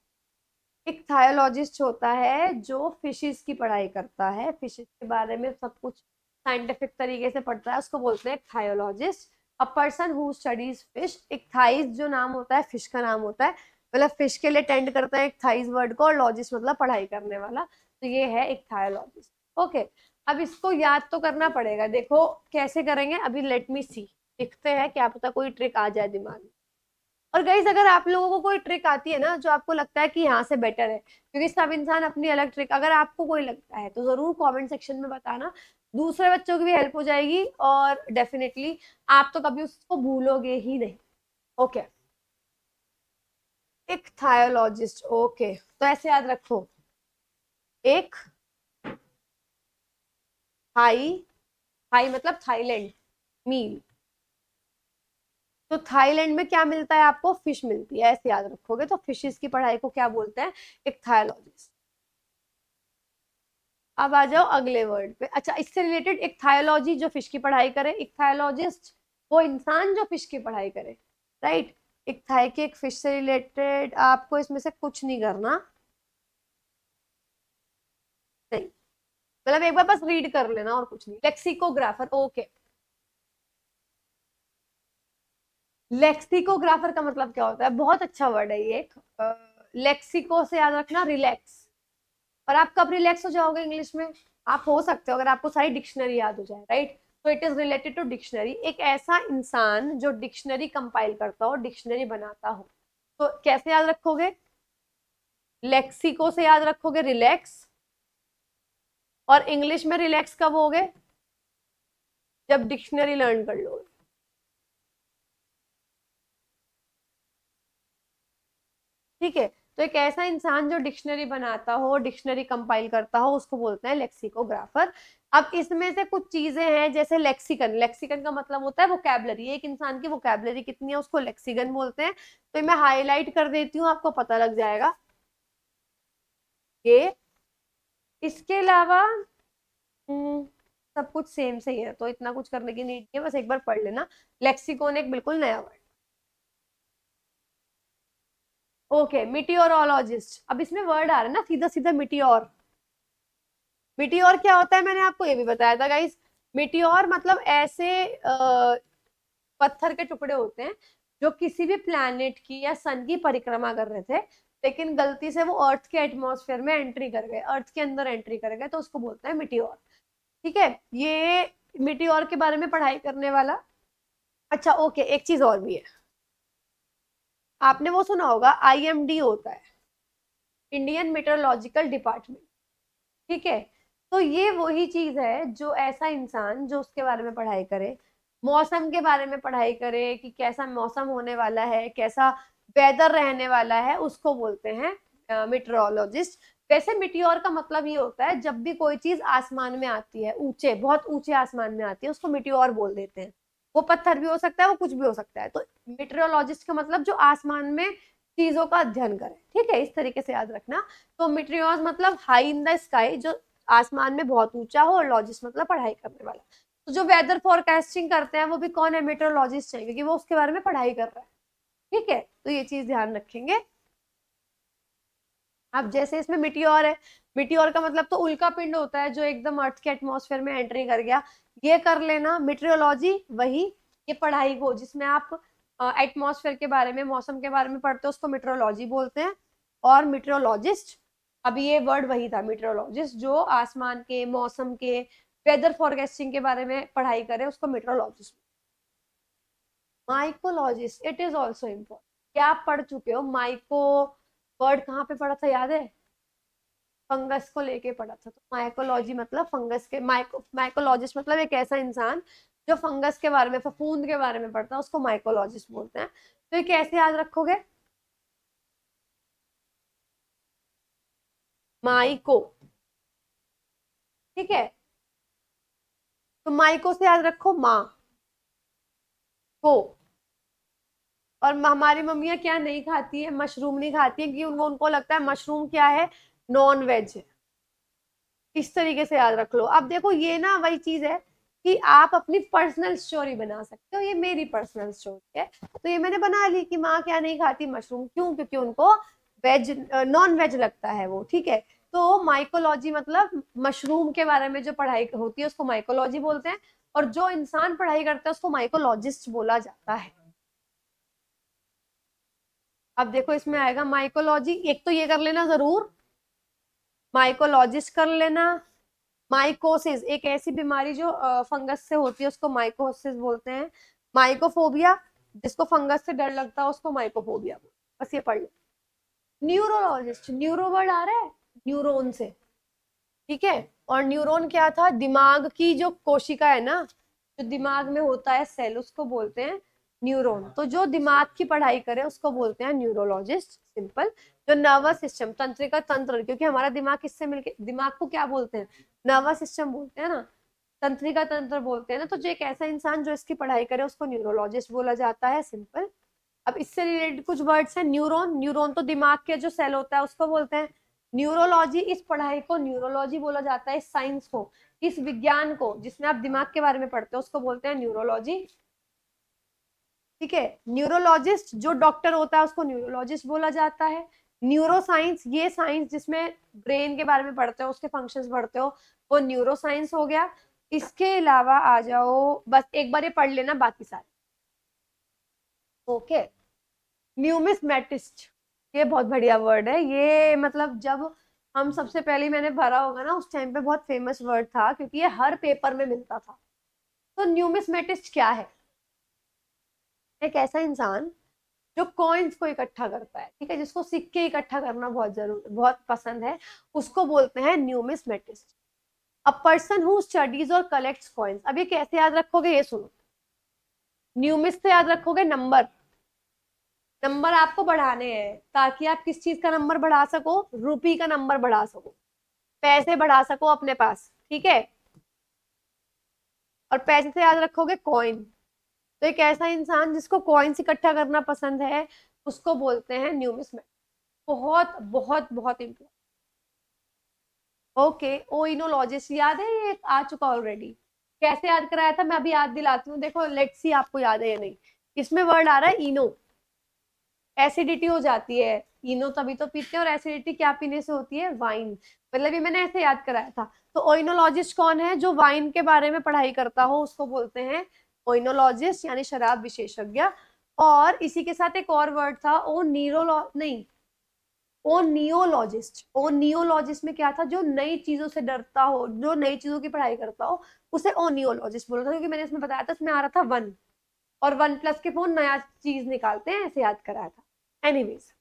एक थायोलॉजिस्ट होता है जो फिशेस की पढ़ाई करता है, फिशेस के बारे में सब कुछ साइंटिफिक तरीके से पढ़ता है, उसको बोलते हैं ichthyologist. A person who studies fish. एक थाइज जो नाम होता है, फिश का नाम होता है, मतलब फिश के लिए टेंड करता है एक थाइज वर्ड को, और लॉजिस्ट मतलब पढ़ाई करने वाला। तो ये है एक थायोलॉजिस्ट। ओके। अब इसको याद तो करना पड़ेगा, देखो कैसे करेंगे अभी, लेट मी सी। लिखते हैं, क्या पता कोई ट्रिक आ जाए दिमाग में। और गाइज, अगर आप लोगों को कोई ट्रिक आती है ना जो आपको लगता है कि यहाँ से बेटर है, क्योंकि सब इंसान अपनी अलग ट्रिक, अगर आपको कोई लगता है तो जरूर कमेंट सेक्शन में बताना। दूसरे बच्चों की भी हेल्प हो जाएगी, और डेफिनेटली आप तो कभी उसको भूलोगे ही नहीं। ओके। एक थायोलॉजिस्ट, ओके, तो ऐसे याद रखो। एक थाई, थाई मतलब थाईलैंड, मील। तो थाईलैंड में क्या मिलता है आपको? फिश मिलती है, ऐसे याद रखोगे। तो फिशेस की पढ़ाई को क्या बोलते हैं? एक थायोलॉजिस्ट। अब आ जाओ अगले वर्ड पे। अच्छा, इससे रिलेटेड एक थायोलॉजी जो फिश की पढ़ाई करे, एक थायोलॉजिस्ट वो इंसान जो फिश की पढ़ाई करे, राइट। एक थाई के एक फिश से रिलेटेड आपको इसमें से कुछ नहीं करना, नहीं, मतलब एक बार बस रीड कर लेना और कुछ नहीं। Lexicographer, okay. लेक्सिकोग्राफर का मतलब क्या होता है? बहुत अच्छा वर्ड है ये एक। लेक्सिको से याद रखना रिलैक्स। और आप कब रिलैक्स हो जाओगे इंग्लिश में? आप हो सकते हो अगर आपको सारी डिक्शनरी याद हो जाए, राइट। तो it is related to dictionary. एक ऐसा इंसान जो डिक्शनरी कंपाइल करता हो, डिक्शनरी बनाता हो। तो कैसे याद रखोगे? लेक्सिको से याद रखोगे रिलैक्स। और इंग्लिश में रिलैक्स कब होगे? जब डिक्शनरी लर्न कर लोगे। ठीक है। तो एक ऐसा इंसान जो डिक्शनरी बनाता हो, डिक्शनरी कंपाइल करता हो, उसको बोलते हैं लेक्सिकोग्राफर। अब इसमें से कुछ चीजें हैं, जैसे लेक्सिकन। लेक्सिकन का मतलब होता है वोकैबलरी, एक इंसान की वोकैबलरी कितनी है उसको लेक्सिकन बोलते हैं। तो मैं हाईलाइट कर देती हूँ, आपको पता लग जाएगा ये। इसके अलावा सब कुछ सेम से ही है, तो इतना कुछ करने की नीड नहीं है, बस एक बार पढ़ लेना। लेक्सिकॉन एक बिल्कुल नया वर्ड। ओके, मिटियोरोलॉजिस्ट। अब इसमें वर्ड आ रहा है ना सीधा सीधा, मिटियोर। मिटियोर क्या होता है? मैंने आपको ये भी बताया था गाइस। मिटियोर मतलब ऐसे पत्थर के टुकड़े होते हैं जो किसी भी प्लैनेट की या सन की परिक्रमा कर रहे थे, लेकिन गलती से वो अर्थ के एटमॉस्फेयर में एंट्री कर गए, अर्थ के अंदर एंट्री कर गए, तो उसको बोलते हैं मिटियोर। ठीक है, ये मिटियोर के बारे में पढ़ाई करने वाला। अच्छा ओके, एक चीज और भी है। आपने वो सुना होगा, IMD होता है, इंडियन मेट्रोलॉजिकल डिपार्टमेंट, ठीक है। तो ये वही चीज है जो ऐसा इंसान जो उसके बारे में पढ़ाई करे, मौसम के बारे में पढ़ाई करे कि कैसा मौसम होने वाला है, कैसा वेदर रहने वाला है, उसको बोलते हैं मेट्रोलॉजिस्ट। वैसे मिटियोर का मतलब ये होता है जब भी कोई चीज आसमान में आती है, ऊंचे, बहुत ऊंचे आसमान में आती है, उसको मिटियोर बोल देते हैं। वो पत्थर भी हो सकता है, वो कुछ भी हो सकता है। तो मेट्रोलॉजिस्ट का मतलब जो आसमान में चीजों का अध्ययन करे, ठीक है, इस तरीके से याद रखना। तो मेट्रियोज मतलब हाई इन द स्काई, जो आसमान में बहुत ऊंचा हो, और लॉजिस्ट मतलब पढ़ाई करने वाला। तो जो वेदर फोरकास्टिंग करते हैं वो भी कौन है, मेट्रोलॉजिस्ट है, क्योंकि वो उसके बारे में पढ़ाई कर रहा है, ठीक है। तो ये चीज ध्यान रखेंगे। अब जैसे इसमें मिटियोर है, मिटियोर का मतलब तो उल्का पिंड होता है जो एकदम अर्थ के एटमॉस्फेयर में एंट्री कर गया, ये कर लेना। मेट्रियोलॉजी वही, ये पढ़ाई हो जिसमें आप एटमॉस्फेयर के बारे में, मौसम के बारे में पढ़ते हो, उसको मेट्रोलॉजी बोलते हैं। और मेट्रोलॉजिस्ट, अभी ये वर्ड वही था, मेट्रोलॉजिस्ट, जो आसमान के, मौसम के, वेदर फोरकास्टिंग के बारे में पढ़ाई करे, उसको metrologist. Mycologist, it is also important. क्या आप पढ़ चुके हो माइको? वर्ड कहाँ पे पढ़ा था, याद है? फंगस को लेके पढ़ा था। तो माइकोलॉजी मतलब फंगस के, माइकोलॉजिस्ट मतलब एक ऐसा इंसान जो फंगस के बारे में, फफूंद के बारे में पढ़ता है, उसको माइकोलॉजिस्ट बोलते हैं। तो ये कैसे याद रखोगे? माइको, ठीक है। तो माइको से याद रखो माँ को। और हमारी मम्मियाँ क्या नहीं खाती है, मशरूम नहीं खाती है, क्योंकि उनको उनको लगता है मशरूम क्या है, नॉन वेज है। इस तरीके से याद रख लो। अब देखो ये ना वही चीज है कि आप अपनी पर्सनल स्टोरी बना सकते हो, ये मेरी पर्सनल स्टोरी है। तो ये मैंने बना ली कि माँ क्या नहीं खाती मशरूम, क्यों? क्योंकि उनको वेज, नॉन वेज लगता है वो, ठीक है। तो माइकोलॉजी मतलब मशरूम के बारे में जो पढ़ाई होती है उसको माइकोलॉजी बोलते हैं, और जो इंसान पढ़ाई करता है उसको माइकोलॉजिस्ट बोला जाता है। अब देखो इसमें आएगा माइकोलॉजी, एक तो ये कर लेना जरूर, माइकोलॉजिस्ट कर लेना। माइकोसिस एक ऐसी बीमारी जो फंगस से होती है, उसको माइकोसिस बोलते हैं। माइकोफोबिया, जिसको फंगस से डर लगता है उसको माइकोफोबिया बोलते हैं। बस ये पढ़ लो। न्यूरोलॉजिस्ट, न्यूरो वर्ड आ रहा है न्यूरोन से, ठीक है। और न्यूरॉन क्या था, दिमाग की जो कोशिका है ना, जो दिमाग में होता है सेल, उसको बोलते हैं न्यूरॉन। तो जो दिमाग की पढ़ाई करे उसको बोलते हैं न्यूरोलॉजिस्ट, सिंपल। जो नर्वस सिस्टम, तंत्रिका तंत्र, क्योंकि हमारा दिमाग किससे मिलके, दिमाग को क्या बोलते हैं, नर्वस सिस्टम बोलते हैं ना, तंत्रिका तंत्र बोलते हैं ना। तो जो एक ऐसा इंसान जो इसकी पढ़ाई करे उसको न्यूरोलॉजिस्ट बोला जाता है, सिंपल। अब इससे रिलेटेड कुछ वर्ड्स हैं। न्यूरॉन, न्यूरॉन तो दिमाग के जो सेल होता है उसको बोलते हैं। न्यूरोलॉजी, इस पढ़ाई को न्यूरोलॉजी बोला जाता है, इस साइंस को, इस विज्ञान को जिसमें आप दिमाग के बारे में पढ़ते हो उसको बोलते हैं न्यूरोलॉजी, ठीक है। न्यूरोलॉजिस्ट जो डॉक्टर होता है उसको न्यूरोलॉजिस्ट बोला जाता है। न्यूरो साइंस, ये साइंस जिसमें ब्रेन के बारे में पढ़ते हो, उसके फंक्शंस पढ़ते हो, वो न्यूरो साइंस हो गया। इसके अलावा आ जाओ, बस एक बार ये पढ़ लेना बाकी सारे, ओके। न्यूमिस्मेटिस्ट, ये बहुत बढ़िया वर्ड है ये, मतलब जब हम सबसे पहले मैंने भरा होगा ना उस टाइम पे बहुत फेमस वर्ड था, क्योंकि ये हर पेपर में मिलता था। तो न्यूमिस्मेटिस्ट क्या है? एक ऐसा इंसान जो कॉइन्स को इकट्ठा करता है, ठीक है, जिसको सिक्के इकट्ठा करना बहुत जरूर, बहुत पसंद है, उसको बोलते हैं न्यूमिस्मेटिस्ट। अ पर्सन हु स्टडीज और कलेक्ट्स कॉइन्स। अब ये कैसे याद रखोगे, ये सुनो। न्यूमिस से याद रखोगे नंबर, नंबर आपको बढ़ाने हैं ताकि आप किस चीज का नंबर बढ़ा सको, रुपी का नंबर बढ़ा सको, पैसे बढ़ा सको अपने पास, ठीक है। और पैसे से याद रखोगे कॉइन। तो एक ऐसा इंसान जिसको कॉइन्स इकट्ठा करना पसंद है उसको बोलते हैं न्यूमिस्मेट। बहुत बहुत बहुत इंपॉर्टेंट। ओके, ओइनोलॉजिस्ट याद है, ये आ चुका ऑलरेडी। कैसे याद कराया था, मैं अभी याद दिलाती हूँ, देखो लेट्स सी आपको याद है या नहीं। इसमें वर्ड आ रहा है इनो, एसिडिटी हो जाती है, इनो तभी तो पीते हैं, और एसिडिटी क्या पीने से होती है, वाइन। मतलब ये मैंने ऐसे याद कराया था। तो ओइनोलॉजिस्ट कौन है, जो वाइन के बारे में पढ़ाई करता हो उसको बोलते हैं ओइनोलॉजिस्ट, यानी शराब विशेषज्ञ। और इसी के साथ एक और वर्ड था, ओ नीरोलॉ नहीं, ओ नियोलॉजिस्ट। ओ नियोलॉजिस्ट में क्या था, जो नई चीजों से डरता हो, जो नई चीजों की पढ़ाई करता हो, उसे ओ नियोलॉजिस्ट बोला था। क्योंकि मैंने इसमें बताया था, इसमें आ रहा था वन, और वन प्लस के फोन नया चीज निकालते हैं, ऐसे याद कराया था। एनीवेज,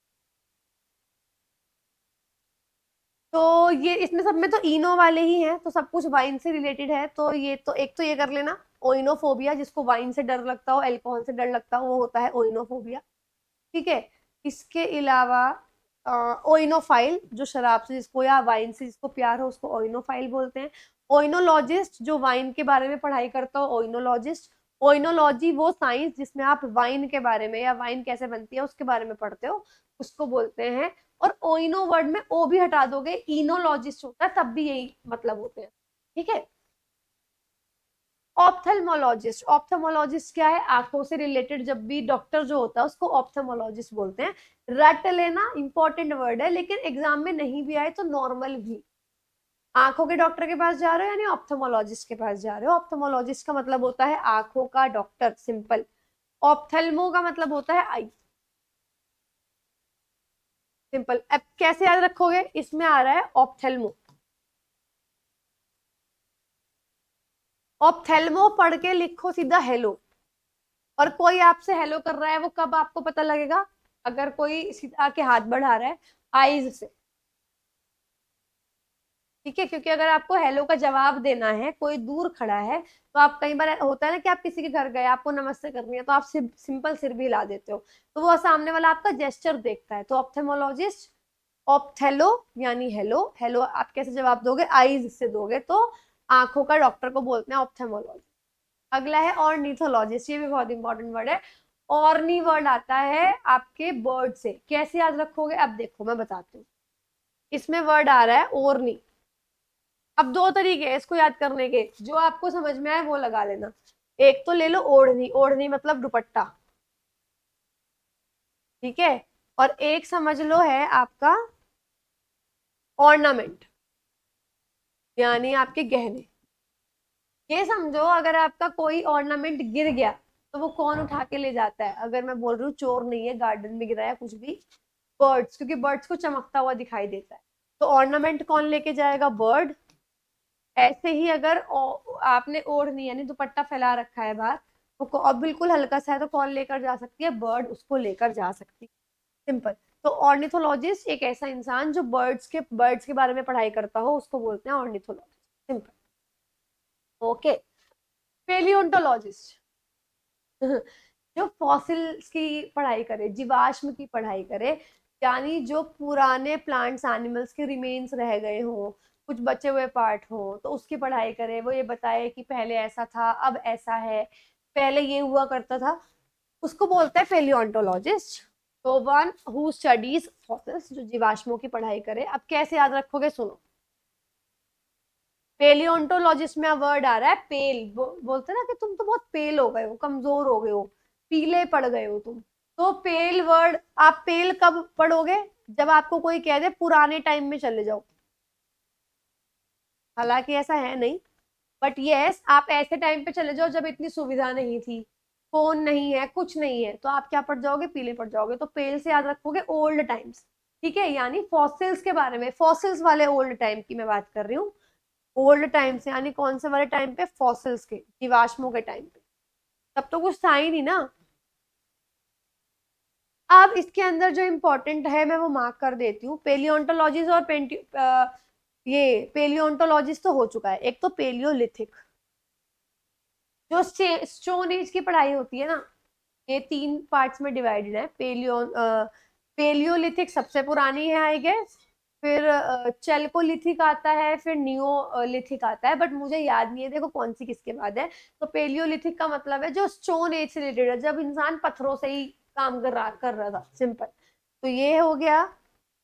तो ये इसमें सब में तो इनो वाले ही हैं, तो सब कुछ वाइन से रिलेटेड है। तो ये तो एक तो ये कर लेना, ओइनोफोबिया, जिसको वाइन से डर लगता हो, अल्कोहल से डर लगता हो, वो होता है ओइनोफोबिया। ठीक है। इसके अलावा ओइनोफाइल, जो शराब से जिसको या वाइन से जिसको प्यार हो उसको ओइनोफाइल बोलते हैं। ओइनोलॉजिस्ट, जो वाइन के बारे में पढ़ाई करता हो, ओइनोलॉजिस्ट। ओइनोलॉजी वो साइंस जिसमें आप वाइन के बारे में या वाइन कैसे बनती है उसके बारे में पढ़ते हो, उसको बोलते हैं। और ओइनो वर्ड में ओ भी हटा दोगे, इनोलॉजिस्ट होता है, तब भी यही मतलब होते हैं। ठीक है। ऑप्थेल्मोलॉजिस्ट, ऑप्थेल्मोलॉजिस्ट क्या है, आंखों से रिलेटेड जब भी डॉक्टर जो होता है उसको ऑप्थेल्मोलॉजिस्ट बोलते हैं। रट लेना, इंपॉर्टेंट वर्ड है, लेकिन एग्जाम में नहीं भी आए तो नॉर्मल भी। आंखों के डॉक्टर के पास जा रहे हो यानी ऑप्थेल्मोलॉजिस्ट के पास जा रहे हो। ऑप्थेल्मोलॉजिस्ट का मतलब होता है आंखों का डॉक्टर, सिंपल। ऑप्थेल्मो का मतलब होता है आई, सिंपल। अब कैसे याद रखोगे, इसमें आ रहा है ऑप्थेल्मो। ऑप्थेल्मो पढ़ के लिखो सीधा हेलो। और कोई आपसे हेलो कर रहा है, वो कब आपको पता लगेगा, अगर कोई सीधा आके हाथ बढ़ा रहा है आईज से। ठीक है, क्योंकि अगर आपको हेलो का जवाब देना है, कोई दूर खड़ा है, तो आप कई बार होता है ना कि आप किसी के घर गए, आपको नमस्ते करनी है, तो आप सिंपल सिर भी हिला देते हो, तो वो सामने वाला आपका जेस्चर देखता है। तो ऑप्थेमोलॉजिस्ट, ऑप्थेलो यानी हेलो, हेलो आप कैसे जवाब दोगे, आईज से दोगे, तो आंखों का डॉक्टर को बोलते हैं ऑप्थेमोलॉजिस्ट। अगला है ऑर्निथोलॉजिस्ट, ये भी बहुत इंपॉर्टेंट वर्ड है। ऑर्नी वर्ड आता है आपके बर्ड से, कैसे याद रखोगे, अब देखो मैं बताती हूँ। इसमें वर्ड आ रहा है ओरनी। अब दो तरीके हैं इसको याद करने के, जो आपको समझ में आए वो लगा लेना। एक तो ले लो ओढ़नी, ओढ़नी मतलब दुपट्टा। ठीक है। और एक समझ लो है आपका ऑर्नामेंट, यानी आपके गहने। ये समझो अगर आपका कोई ऑर्नामेंट गिर गया तो वो कौन उठा के ले जाता है, अगर मैं बोल रही हूँ चोर नहीं है, गार्डन में गिरा है कुछ भी, बर्ड्स, क्योंकि बर्ड्स को चमकता हुआ दिखाई देता है। तो ऑर्नामेंट कौन लेके जाएगा, बर्ड। ऐसे ही अगर आपने ओढ़नी यानी दुपट्टा फैला रखा है बाहर, वो और बिल्कुल हल्का सा है, तो कौन लेकर जा सकती है, बर्ड उसको लेकर जा सकती है, सिंपल। तो ऑर्निथोलॉजिस्ट एक ऐसा इंसान जो बर्ड्स के बारे में पढ़ाई करता हो, उसको बोलते हैं ऑर्निथोलॉजिस्ट, सिंपल। ओके। पेलियोंटोलॉजिस्ट जो फॉसिल्स की पढ़ाई करे, जीवाश्म की पढ़ाई करे, यानी जो पुराने प्लांट्स एनिमल्स के रिमेन्स रह गए हों, कुछ बचे हुए पार्ट हो, तो उसकी पढ़ाई करे, वो ये बताए कि पहले ऐसा था अब ऐसा है, पहले ये हुआ करता था, उसको बोलते हैं पेलियोंटोलॉजिस्ट। तो वन हु स्टडीज फॉसिल्स, जो जीवाश्मों की पढ़ाई करे। अब कैसे याद रखोगे, सुनो। पेलियोंटोलॉजिस्ट में वर्ड आ रहा है पेल, बोलते ना कि तुम तो बहुत पेल हो गए हो, कमजोर हो गए हो, पीले पड़ गए हो तुम। तो पेल वर्ड, आप पेल कब पढ़ोगे, जब आपको कोई कह दे पुराने टाइम में चले जाओ। हालांकि ऐसा है नहीं, बट यस, आप ऐसे टाइम पे चले जाओ जब इतनी सुविधा नहीं थी, फोन नहीं है, कुछ नहीं है, तो आप क्या पढ़ जाओगे, पीले पड़ जाओगे। तो पेल से याद रखोगे ओल्ड टाइम्स। ठीक है, यानी फॉसिल्स के बारे में, फॉसिल्स वाले ओल्ड टाइम की मैं बात कर रही हूँ। ओल्ड टाइम से यानी कौन से वाले टाइम पे, फॉसिल्स के, जीवाश्मों के टाइम पे। तब तो कुछ था ही नहीं ना। अब इसके अंदर जो इम्पोर्टेंट है मैं वो मार्क कर देती हूँ। पेलियोंटोलॉजीज और ये पेलियोंटोलॉजिस्ट तो हो चुका है, एक तो पेलियोलिथिक, जो स्टोन एज की पढ़ाई होती है ना, ये तीन पार्ट्स में डिवाइडेड है। पेलियोलिथिक सबसे पुरानी है आई गेस, फिर चेल्कोलिथिक आता है, फिर नियोलिथिक आता है, बट मुझे याद नहीं है देखो कौन सी किसके बाद है। तो पेलियोलिथिक का मतलब है जो स्टोन एज से रिलेटेड है, जब इंसान पत्थरों से ही काम कर रहा था, सिंपल। तो ये हो गया।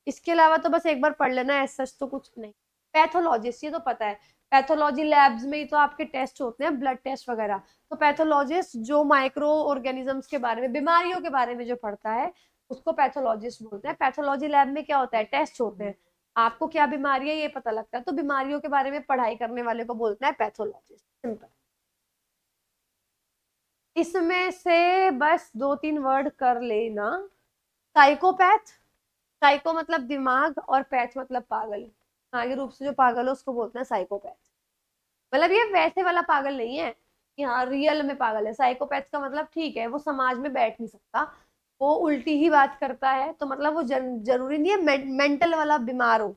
इसके अलावा तो बस एक बार पढ़ लेना, ऐसा सच तो कुछ नहीं। पैथोलॉजिस्ट, ये तो पता है, पैथोलॉजी लैब्स में ही तो आपके टेस्ट होते हैं, ब्लड टेस्ट वगैरह। तो पैथोलॉजिस्ट जो माइक्रो ऑर्गेनिजम्स के बारे में, बीमारियों के बारे में जो पढ़ता है, उसको पैथोलॉजिस्ट बोलते हैं। पैथोलॉजी लैब में क्या होता है, टेस्ट होते हैं, आपको क्या बीमारी है ये पता लगता है, तो बीमारियों के बारे में पढ़ाई करने वाले को बोलते हैं पैथोलॉजिस्ट, सिंपल। इसमें से बस दो तीन वर्ड कर लेना। साइकोपैथ, साइको मतलब दिमाग और पैथ मतलब पागल, दिमागी रूप से जो पागल है उसको बोलते हैं साइकोपैथ। मतलब ये वैसे वाला पागल नहीं है कि हाँ रियल में पागल है। साइकोपैथ का मतलब ठीक है वो समाज में बैठ नहीं सकता, वो उल्टी ही बात करता है, तो मतलब वो जरूरी नहीं है मेंटल वाला बीमार हो।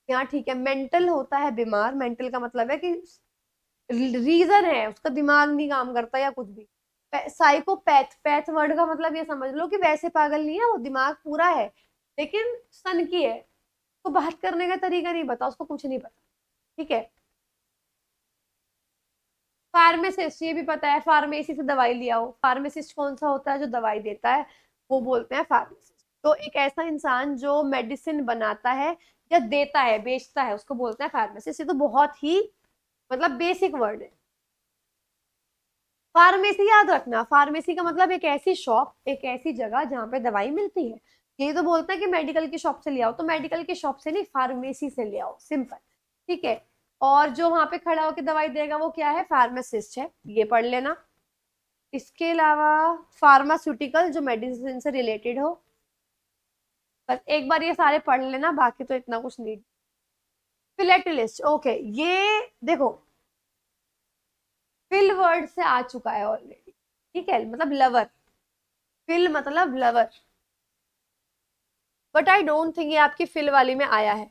यहाँ ठीक है, मेंटल होता है बीमार, मेंटल का मतलब है कि रीजन है, उसका दिमाग नहीं काम करता या कुछ भी। साइकोपैथ, पैथ वर्ड का मतलब ये समझ लो कि वैसे पागल नहीं है वो, दिमाग पूरा है लेकिन सन की है, उसको बात करने का तरीका नहीं पता, उसको कुछ नहीं पता। ठीक है। फार्मासिस्ट, ये भी पता है, फार्मेसी से दवाई लिया हो। फार्मासिस्ट कौन सा होता है, जो दवाई देता है, वो बोलते हैं फार्मासिस्ट। तो एक ऐसा इंसान जो मेडिसिन बनाता है या देता है, बेचता है, उसको बोलते हैं फार्मासिस्ट। ये तो बहुत ही मतलब बेसिक वर्ड है। फार्मेसी याद रखना, फार्मेसी का मतलब एक ऐसी शॉप, एक ऐसी जगह जहाँ पे दवाई मिलती है। ये तो बोलता है कि मेडिकल की शॉप से ले आओ, तो मेडिकल की शॉप से नहीं, फार्मेसी से ले आओ, सिंपल। ठीक है। और जो वहां पे खड़ा होकर दवाई देगा वो क्या है, फार्मासिस्ट है, ये पढ़ लेना। इसके अलावा फार्मास्यूटिकल, जो मेडिसिन से रिलेटेड हो। बस एक बार ये सारे पढ़ लेना, बाकी तो इतना कुछ नहीं। फिलेटलिस्ट, ओके। ये देखो, फिल वर्ड से आ चुका है ऑलरेडी। ठीक है, मतलब लवर। फिल मतलब lover. But I don't think ये आपकी फिल वाली में आया है।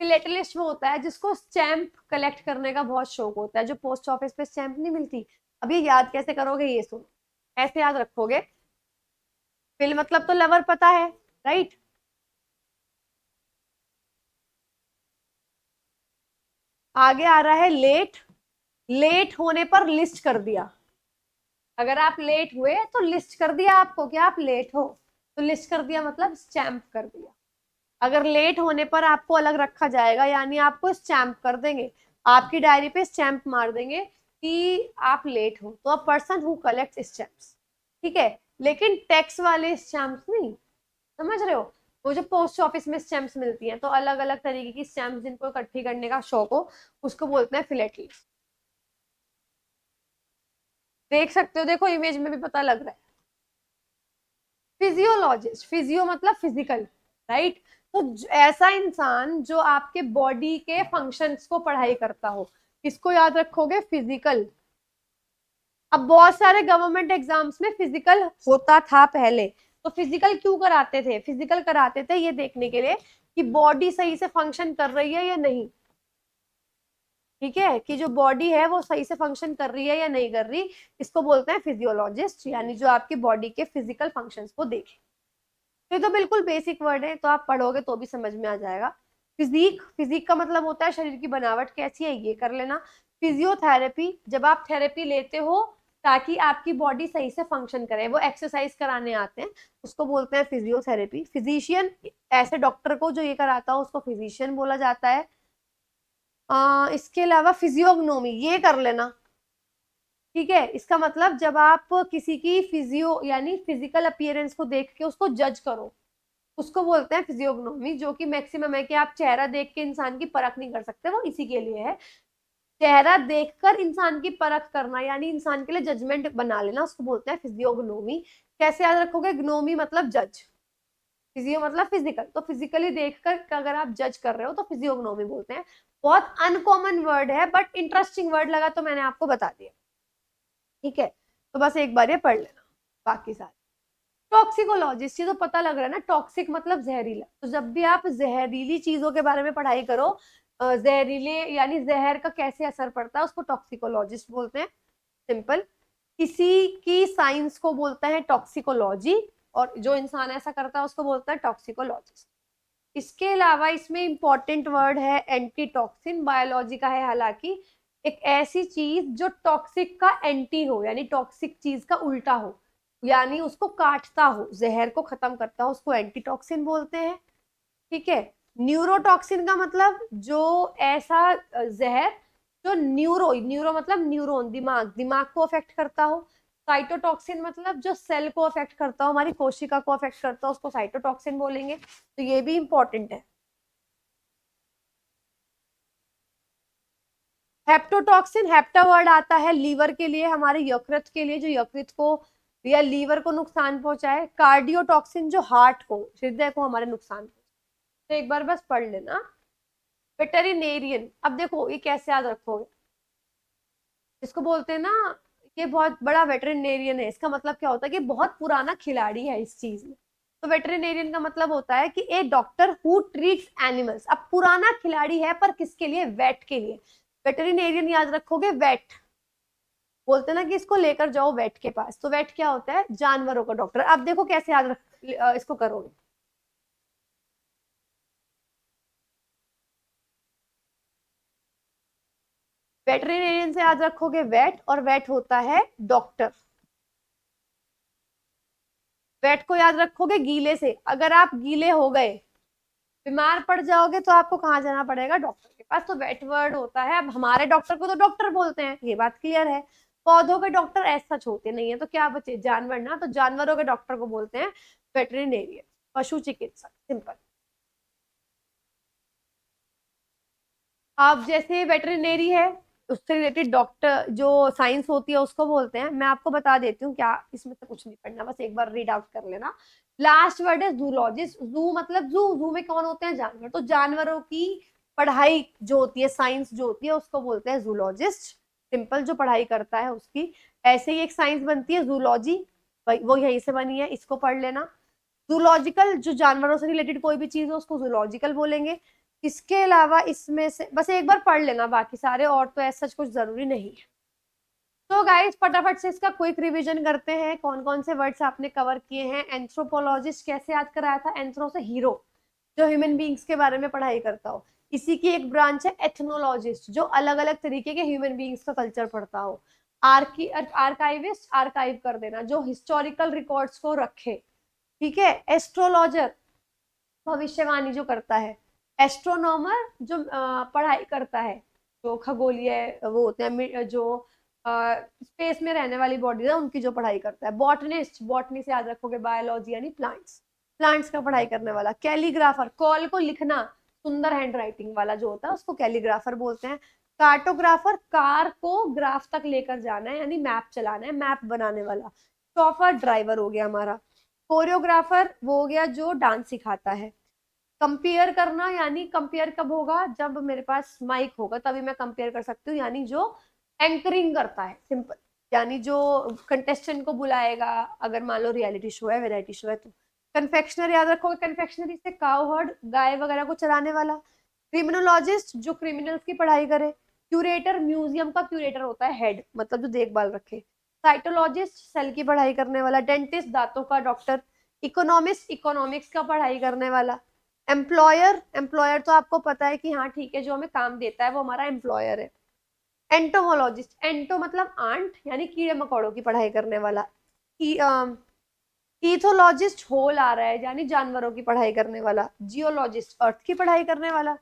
फिलेटलिस्ट वो होता है जिसको स्टैंप कलेक्ट करने का बहुत शौक होता है, जो पोस्ट ऑफिस पे स्टैंप नहीं मिलती। अब ये याद कैसे करोगे, ये सुनो, ऐसे याद रखोगे। फिल मतलब तो लवर पता है, राइट। आगे आ रहा है लेट। लेट होने पर लिस्ट कर दिया। अगर आप लेट हुए तो लिस्ट कर दिया आपको कि आप लेट हो, तो लिस्ट कर दिया मतलब स्टैंप कर दिया। अगर लेट होने पर आपको अलग रखा जाएगा, यानी आपको स्टैंप कर देंगे, आपकी डायरी पे स्टैंप मार देंगे कि आप लेट हो, तो अ पर्सन हु कलेक्ट स्टैम्प्स। ठीक है। लेकिन टैक्स वाले स्टैम्प्स नहीं, समझ रहे हो। वो जो पोस्ट ऑफिस में स्टैम्प्स मिलती हैं, तो अलग अलग तरीके की स्टैम्प्स जिनको इकट्ठी करने का शौक हो, उसको बोलते हैं फिलेटली। देख सकते हो, देखो इमेज में भी पता लग रहा है। फिजियोलॉजिस्ट, फिजियो मतलब फिजिकल, राइट। तो ऐसा इंसान जो आपके बॉडी के फंक्शंस को पढ़ाई करता हो, इसको याद रखोगे, फिजिकल। अब बहुत सारे गवर्नमेंट एग्जाम्स में फिजिकल होता था पहले, तो फिजिकल क्यों कराते थे, फिजिकल कराते थे ये देखने के लिए कि बॉडी सही से फंक्शन कर रही है या नहीं। ठीक है, कि जो बॉडी है वो सही से फंक्शन कर रही है या नहीं कर रही, इसको बोलते हैं फिजियोलॉजिस्ट, यानी जो आपकी बॉडी के फिजिकल फंक्शंस को देखे। ये तो बिल्कुल बेसिक वर्ड है, तो आप पढ़ोगे तो भी समझ में आ जाएगा। फिजिक, फिजिक का मतलब होता है शरीर की बनावट कैसी है, ये कर लेना। फिजियोथेरेपी, जब आप थेरेपी लेते हो ताकि आपकी बॉडी सही से फंक्शन करे, वो एक्सरसाइज कराने आते हैं, उसको बोलते हैं फिजियोथेरेपी। फिजिशियन, ऐसे डॉक्टर को जो ये कराता है उसको फिजिशियन बोला जाता है। इसके अलावा फिजियोग्नोमी, ये कर लेना। ठीक है, इसका मतलब जब आप किसी की फिजियो यानी फिजिकल अपीयरेंस को देख के उसको जज करो, उसको बोलते हैं फिजियोग्नोमी, जो कि मैक्सिमम है कि आप चेहरा देख के इंसान की परख नहीं कर सकते, वो इसी के लिए है। चेहरा देखकर इंसान की परख करना, यानी इंसान के लिए जजमेंट बना लेना, उसको बोलते हैं फिजियोग्नोमी। कैसे याद रखोगे, ग्नोमी मतलब जज, फिजियो मतलब फिजिकल, तो फिजिकली देखकर अगर आप जज कर रहे हो तो फिजियोग्नोमी बोलते हैं। बहुत अनकॉमन वर्ड है, बट इंटरेस्टिंग वर्ड लगा तो मैंने आपको बता दिया। ठीक है, तो बस एक बार ये पढ़ लेना, बाकी सारे। टॉक्सिकोलॉजिस्ट, ये तो पता लग रहा है ना, टॉक्सिक मतलब जहरीला, तो जब भी आप जहरीली चीजों के बारे में पढ़ाई करो, जहरीले यानी जहर का कैसे असर पड़ता है, उसको टॉक्सिकोलॉजिस्ट बोलते हैं, सिंपल। किसी की साइंस को बोलता है टॉक्सिकोलॉजी, और जो इंसान ऐसा करता है उसको बोलता है टॉक्सिकोलॉजिस्ट। इसके अलावा इसमें इंपॉर्टेंट वर्ड है एंटीटॉक्सिन, बायोलॉजी का है हालांकि। एक ऐसी चीज जो टॉक्सिक का एंटी हो, यानी टॉक्सिक चीज का उल्टा हो, यानी उसको काटता हो, जहर को खत्म करता हो, उसको एंटीटॉक्सिन बोलते हैं। ठीक है। न्यूरोटॉक्सिन का मतलब जो ऐसा जहर जो न्यूरो, न्यूरो मतलब न्यूरॉन, दिमाग, दिमाग को अफेक्ट करता हो। साइटोटॉक्सिन मतलब जो सेल को अफेक्ट करता हो, हमारी कोशिका को अफेक्ट करता हो, उसको साइटोटॉक्सिन बोलेंगे, तो ये भी इंपॉर्टेंट है। हेप्टोटॉक्सिन, हेप्टा वर्ड आता है लीवर के लिए, हमारे यकृत के लिए, जो यकृत को या लीवर को नुकसान पहुंचाए। कार्डियोटॉक्सिन जो हार्ट को, हृदय को हमारे नुकसान पहुंचाए। तो एक बार बस पढ़ लेना। वेटरिनेरियन, अब देखो ये कैसे याद रखोगे, इसको बोलते हैं ना, ये बहुत बड़ा वेटरिनेरियन है, इसका मतलब क्या होता है कि बहुत पुराना खिलाड़ी है इस चीज में। तो वेटरिनेरियन का मतलब होता है कि ए डॉक्टर हु ट्रीट्स एनिमल्स। अब पुराना खिलाड़ी है पर किसके लिए? वेट के लिए। वेटरिनेरियन याद रखोगे, वेट बोलते हैं ना कि इसको लेकर जाओ वेट के पास। तो वेट क्या होता है? जानवरों का डॉक्टर। अब देखो कैसे याद रख इसको करोगे। वेटरिनेरियन से याद रखोगे वेट, और वेट होता है डॉक्टर। वेट को याद रखोगे गीले से। अगर आप गीले हो गए, बीमार पड़ जाओगे, तो आपको कहाँ जाना पड़ेगा? डॉक्टर के पास। तो वेट वर्ड होता है। अब हमारे डॉक्टर को तो डॉक्टर बोलते हैं, ये बात क्लियर है। पौधों के डॉक्टर ऐसा होते नहीं है, तो क्या बचे? जानवर ना। तो जानवरों के डॉक्टर को बोलते हैं वेटरिनेरियन, पशु चिकित्सक, सिंपल। आप जैसे वेटरिनरी है, उससे रिलेटेड डॉक्टर जो साइंस होती है उसको बोलते हैं। मैं आपको बता देती हूँ, क्या इसमें से कुछ नहीं पढ़ना, बस एक बार रीड आउट कर लेना। लास्ट वर्ड है जूलॉजिस्ट। जू मतलब जू में कौन होते हैं? जानवर। तो जानवरों की पढ़ाई जो होती है, साइंस जो होती है, उसको बोलते हैं जूलॉजिस्ट। सिंपल, जो पढ़ाई करता है उसकी। ऐसे ही एक साइंस बनती है जूलॉजी, वो यहीं से बनी है, इसको पढ़ लेना। जूलॉजिकल, जो जानवरों से रिलेटेड कोई भी चीज हो उसको जूलॉजिकल बोलेंगे। इसके अलावा इसमें से बस एक बार पढ़ लेना, बाकी सारे और तो ऐसा कुछ जरूरी नहीं है। तो गाइस फटाफट से इसका क्विक रिवीजन करते हैं, कौन कौन से वर्ड्स आपने कवर किए हैं। एंथ्रोपोलॉजिस्ट कैसे याद कराया था? एंथ्रो से हीरो, जो ह्यूमन बींग्स के बारे में पढ़ाई करता हो। इसी की एक ब्रांच है एथनोलॉजिस्ट, जो अलग अलग तरीके के ह्यूमन बींग्स का कल्चर पढ़ता हो। आर्काइविस्ट, आर्काइव कर देना, जो हिस्टोरिकल रिकॉर्ड्स को रखे। ठीक है। एस्ट्रोलॉजर, भविष्यवाणी जो करता है। एस्ट्रोनॉमर, जो पढ़ाई करता है, जो खगोलीय वो होते हैं, जो स्पेस में रहने वाली बॉडीज है उनकी जो पढ़ाई करता है। बॉटनिस्ट, बॉटनी से याद रखोगे बायोलॉजी यानी प्लांट्स, प्लांट्स का पढ़ाई करने वाला। कैलीग्राफर, कॉल को लिखना, सुंदर हैंड राइटिंग वाला जो होता है उसको कैलीग्राफर बोलते हैं। कार्टोग्राफर, कार को ग्राफ तक लेकर जाना है, यानी मैप चलाना है, मैप बनाने वाला। शॉफर, ड्राइवर हो गया हमारा। कोरियोग्राफर वो हो गया जो डांस सिखाता है। कंपेयर करना, यानी कंपेयर कब होगा? जब मेरे पास माइक होगा तभी मैं कंपेयर कर सकती हूँ, यानी जो एंकरिंग करता है, सिंपल। यानी जो कंटेस्टेंट को बुलाएगा, अगर मान लो रियलिटी शो है, वैरायटी शो है तो। कन्फेक्शनर याद रखोगे, कन्फेक्शनरी से काउ हर्ड, गाय वगैरह को चलाने वाला। क्रिमिनोलॉजिस्ट, जो क्रिमिनल्स की पढ़ाई करे। क्यूरेटर, म्यूजियम का क्यूरेटर होता है हेड, मतलब जो देखभाल रखे। साइटोलॉजिस्ट, सेल की पढ़ाई करने वाला। डेंटिस्ट, दांतों का डॉक्टर। इकोनॉमिस्ट, इकोनॉमिक्स का पढ़ाई करने वाला। एम्प्लॉयर, एम्प्लॉयर तो आपको पता है कि हाँ ठीक है, जो हमें काम देता है वो हमारा एम्प्लॉयर है। एंटोमोलॉजिस्ट, एंटो मतलब आंट, यानी कीड़े मकोड़ों की पढ़ाई करने वाला। ईथोलॉजिस्ट, होल आ रहा है, यानी जानवरों की पढ़ाई करने वाला। जियोलॉजिस्ट, अर्थ की पढ़ाई करने वाला।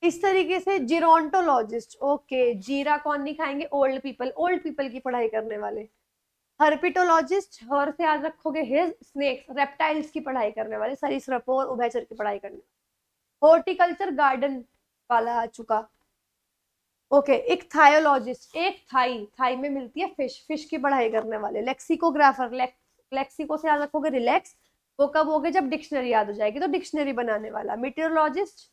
इस तरीके से जिरोंटोलॉजिस्ट, ओके, जीरा कौन नहीं खाएंगे? ओल्ड पीपल, ओल्ड पीपल की पढ़ाई करने वाले। हर्पिटोलॉजिस्ट, हर से याद रखोगे हिज, स्नेक्स, रेप्टाइल्स की पढ़ाई करने वाले, सरीसृपों और उभयचर की पढ़ाई करने। हॉर्टिकल्चर, गार्डन वाला आ चुका। ओके, एक थायोलॉजिस्ट, एक थाई, थाई में मिलती है फिश, फिश की पढ़ाई करने वाले। लेक्सिकोग्राफर, लेक्सिको से याद रखोगे रिलैक्स, वो कब हो गए? जब डिक्शनरी याद हो जाएगी, तो डिक्शनरी बनाने वाला। मीटेरोलॉजिस्ट,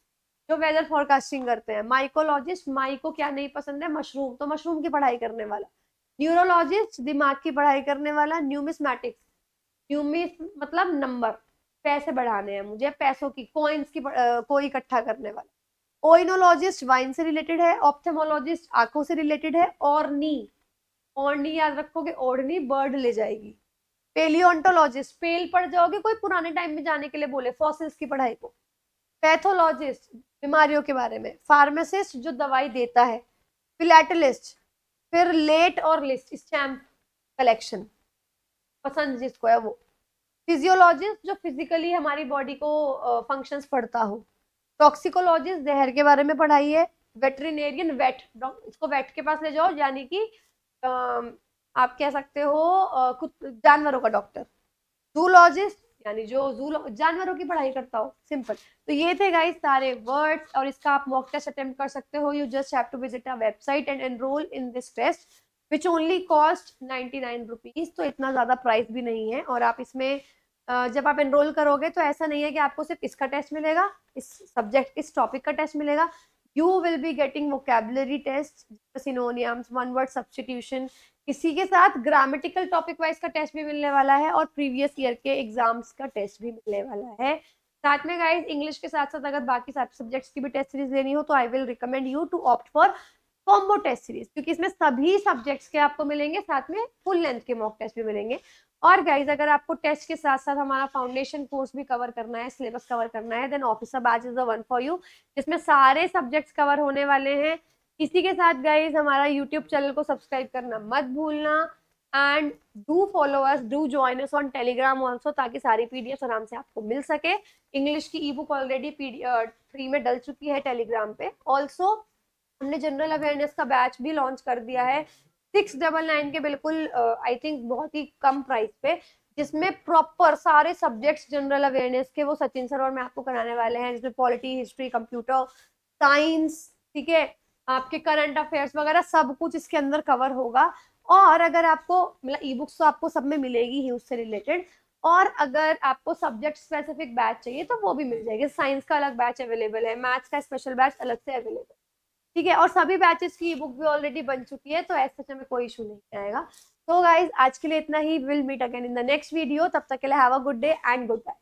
जो वेदर फोरकास्टिंग करते हैं। माइकोलॉजिस्ट, माई को क्या नहीं पसंद है? मशरूम, तो मशरूम की पढ़ाई करने वाला। न्यूरोलॉजिस्ट, दिमाग की पढ़ाई करने वाला। न्यूमिस्मैटिक्स, न्यूमिस मतलब नंबर, पैसे बढ़ाने हैं मुझे, पैसों की, कॉइन्स की को इकट्ठा करने वाला। ओइनोलॉजिस्ट, वाइन से रिलेटेड है। ऑप्थेमोलॉजिस्ट, आंखों से रिलेटेड है। ऑर्नी, ऑर्नी याद रखोगे, ओढ़नी बर्ड ले जाएगी। पेलियोंटोलॉजिस्ट, पेल पड़ जाओगे, कोई पुराने टाइम में जाने के लिए बोले, फॉसिल्स की पढ़ाई को। पैथोलॉजिस्ट, बीमारियों के बारे में। फार्मासिस्ट, जो दवाई देता है। फिलेटलिस्ट, फिर लेट और लिस्ट, स्टैम्प कलेक्शन, पसंद जिसको है वो। फिजियोलॉजिस्ट, जो फिजिकली हमारी बॉडी को फंक्शंस पढ़ता हो। टॉक्सिकोलॉजिस्ट, जहर के बारे में पढ़ाई है। वेटरिनेरियन, वेट, इसको वेट के पास ले जाओ, यानी कि आप कह सकते हो कुछ जानवरों का डॉक्टर। जूलॉजिस्ट, यानी जो जू जानवरों की पढ़ाई करता हो, सिंपल। तो ये थे गाइस सारे वर्ड्स, और इसका आप मॉक टेस्ट अटेम्प्ट कर सकते हो। You just have to visit a website and enrol in this test which only cost 99 rupees. तो इतना ज्यादा प्राइस भी नहीं है। और आप इसमें जब आप एनरोल करोगे तो ऐसा नहीं है कि आपको सिर्फ इसका टेस्ट मिलेगा, इस सब्जेक्ट, इस टॉपिक का टेस्ट मिलेगा। You will be getting vocabulary test, synonyms, one word substitution, इसी के साथ ग्रामेटिकल टॉपिक वाइज का टेस्ट भी मिलने वाला है और प्रीवियस ईयर के एग्जाम्स का टेस्ट भी मिलने वाला है। साथ में गाइस इंग्लिश के साथ साथ अगर बाकी सारे सब्जेक्ट्स की भी टेस्ट सीरीज लेनी हो तो I will recommend you to opt for combo test series, क्योंकि इसमें सभी सब्जेक्ट्स के आपको मिलेंगे, साथ में फुल लेंथ के मॉक टेस्ट भी मिलेंगे। और गाइज अगर आपको टेस्ट के साथ साथ हमारा फाउंडेशन कोर्स भी कवर करना है, सिलेबस कवर करना है, then officer batch is the one for you, जिसमें सारे सब्जेक्ट्स कवर होने वाले हैं। इसी के साथ गाइज हमारा यूट्यूब चैनल को सब्सक्राइब करना मत भूलना, and do follow us, do join us on Telegram also, ताकि सारी पीडीएफ आराम से आपको मिल सके। इंग्लिश की ई बुक ऑलरेडी फ्री में डल चुकी है टेलीग्राम पे। ऑल्सो हमने जनरल अवेयरनेस का बैच भी लॉन्च कर दिया है 699 के बिल्कुल आई थिंक बहुत ही कम प्राइस पे, जिसमें प्रॉपर सारे सब्जेक्ट्स जनरल अवेयरनेस के वो सचिन सर और मैं आपको कराने वाले हैं, जिसमें पॉलिटी, हिस्ट्री, कंप्यूटर साइंस, ठीक है, आपके करंट अफेयर्स वगैरह सब कुछ इसके अंदर कवर होगा। और अगर आपको मतलब ई बुक्स तो आपको सब में मिलेगी ही उससे रिलेटेड, और अगर आपको सब्जेक्ट स्पेसिफिक बैच चाहिए तो वो भी मिल जाएगी। साइंस का अलग बैच अवेलेबल है, मैथ्स का स्पेशल बैच अलग से अवेलेबल, ठीक है, और सभी बैचेस की बुक भी ऑलरेडी बन चुकी है, तो ऐसे सच में कोई इशू नहीं आएगा। तो गाइज आज के लिए इतना ही, will meet again in the next video, तब तक के लिए have a good day and good bye.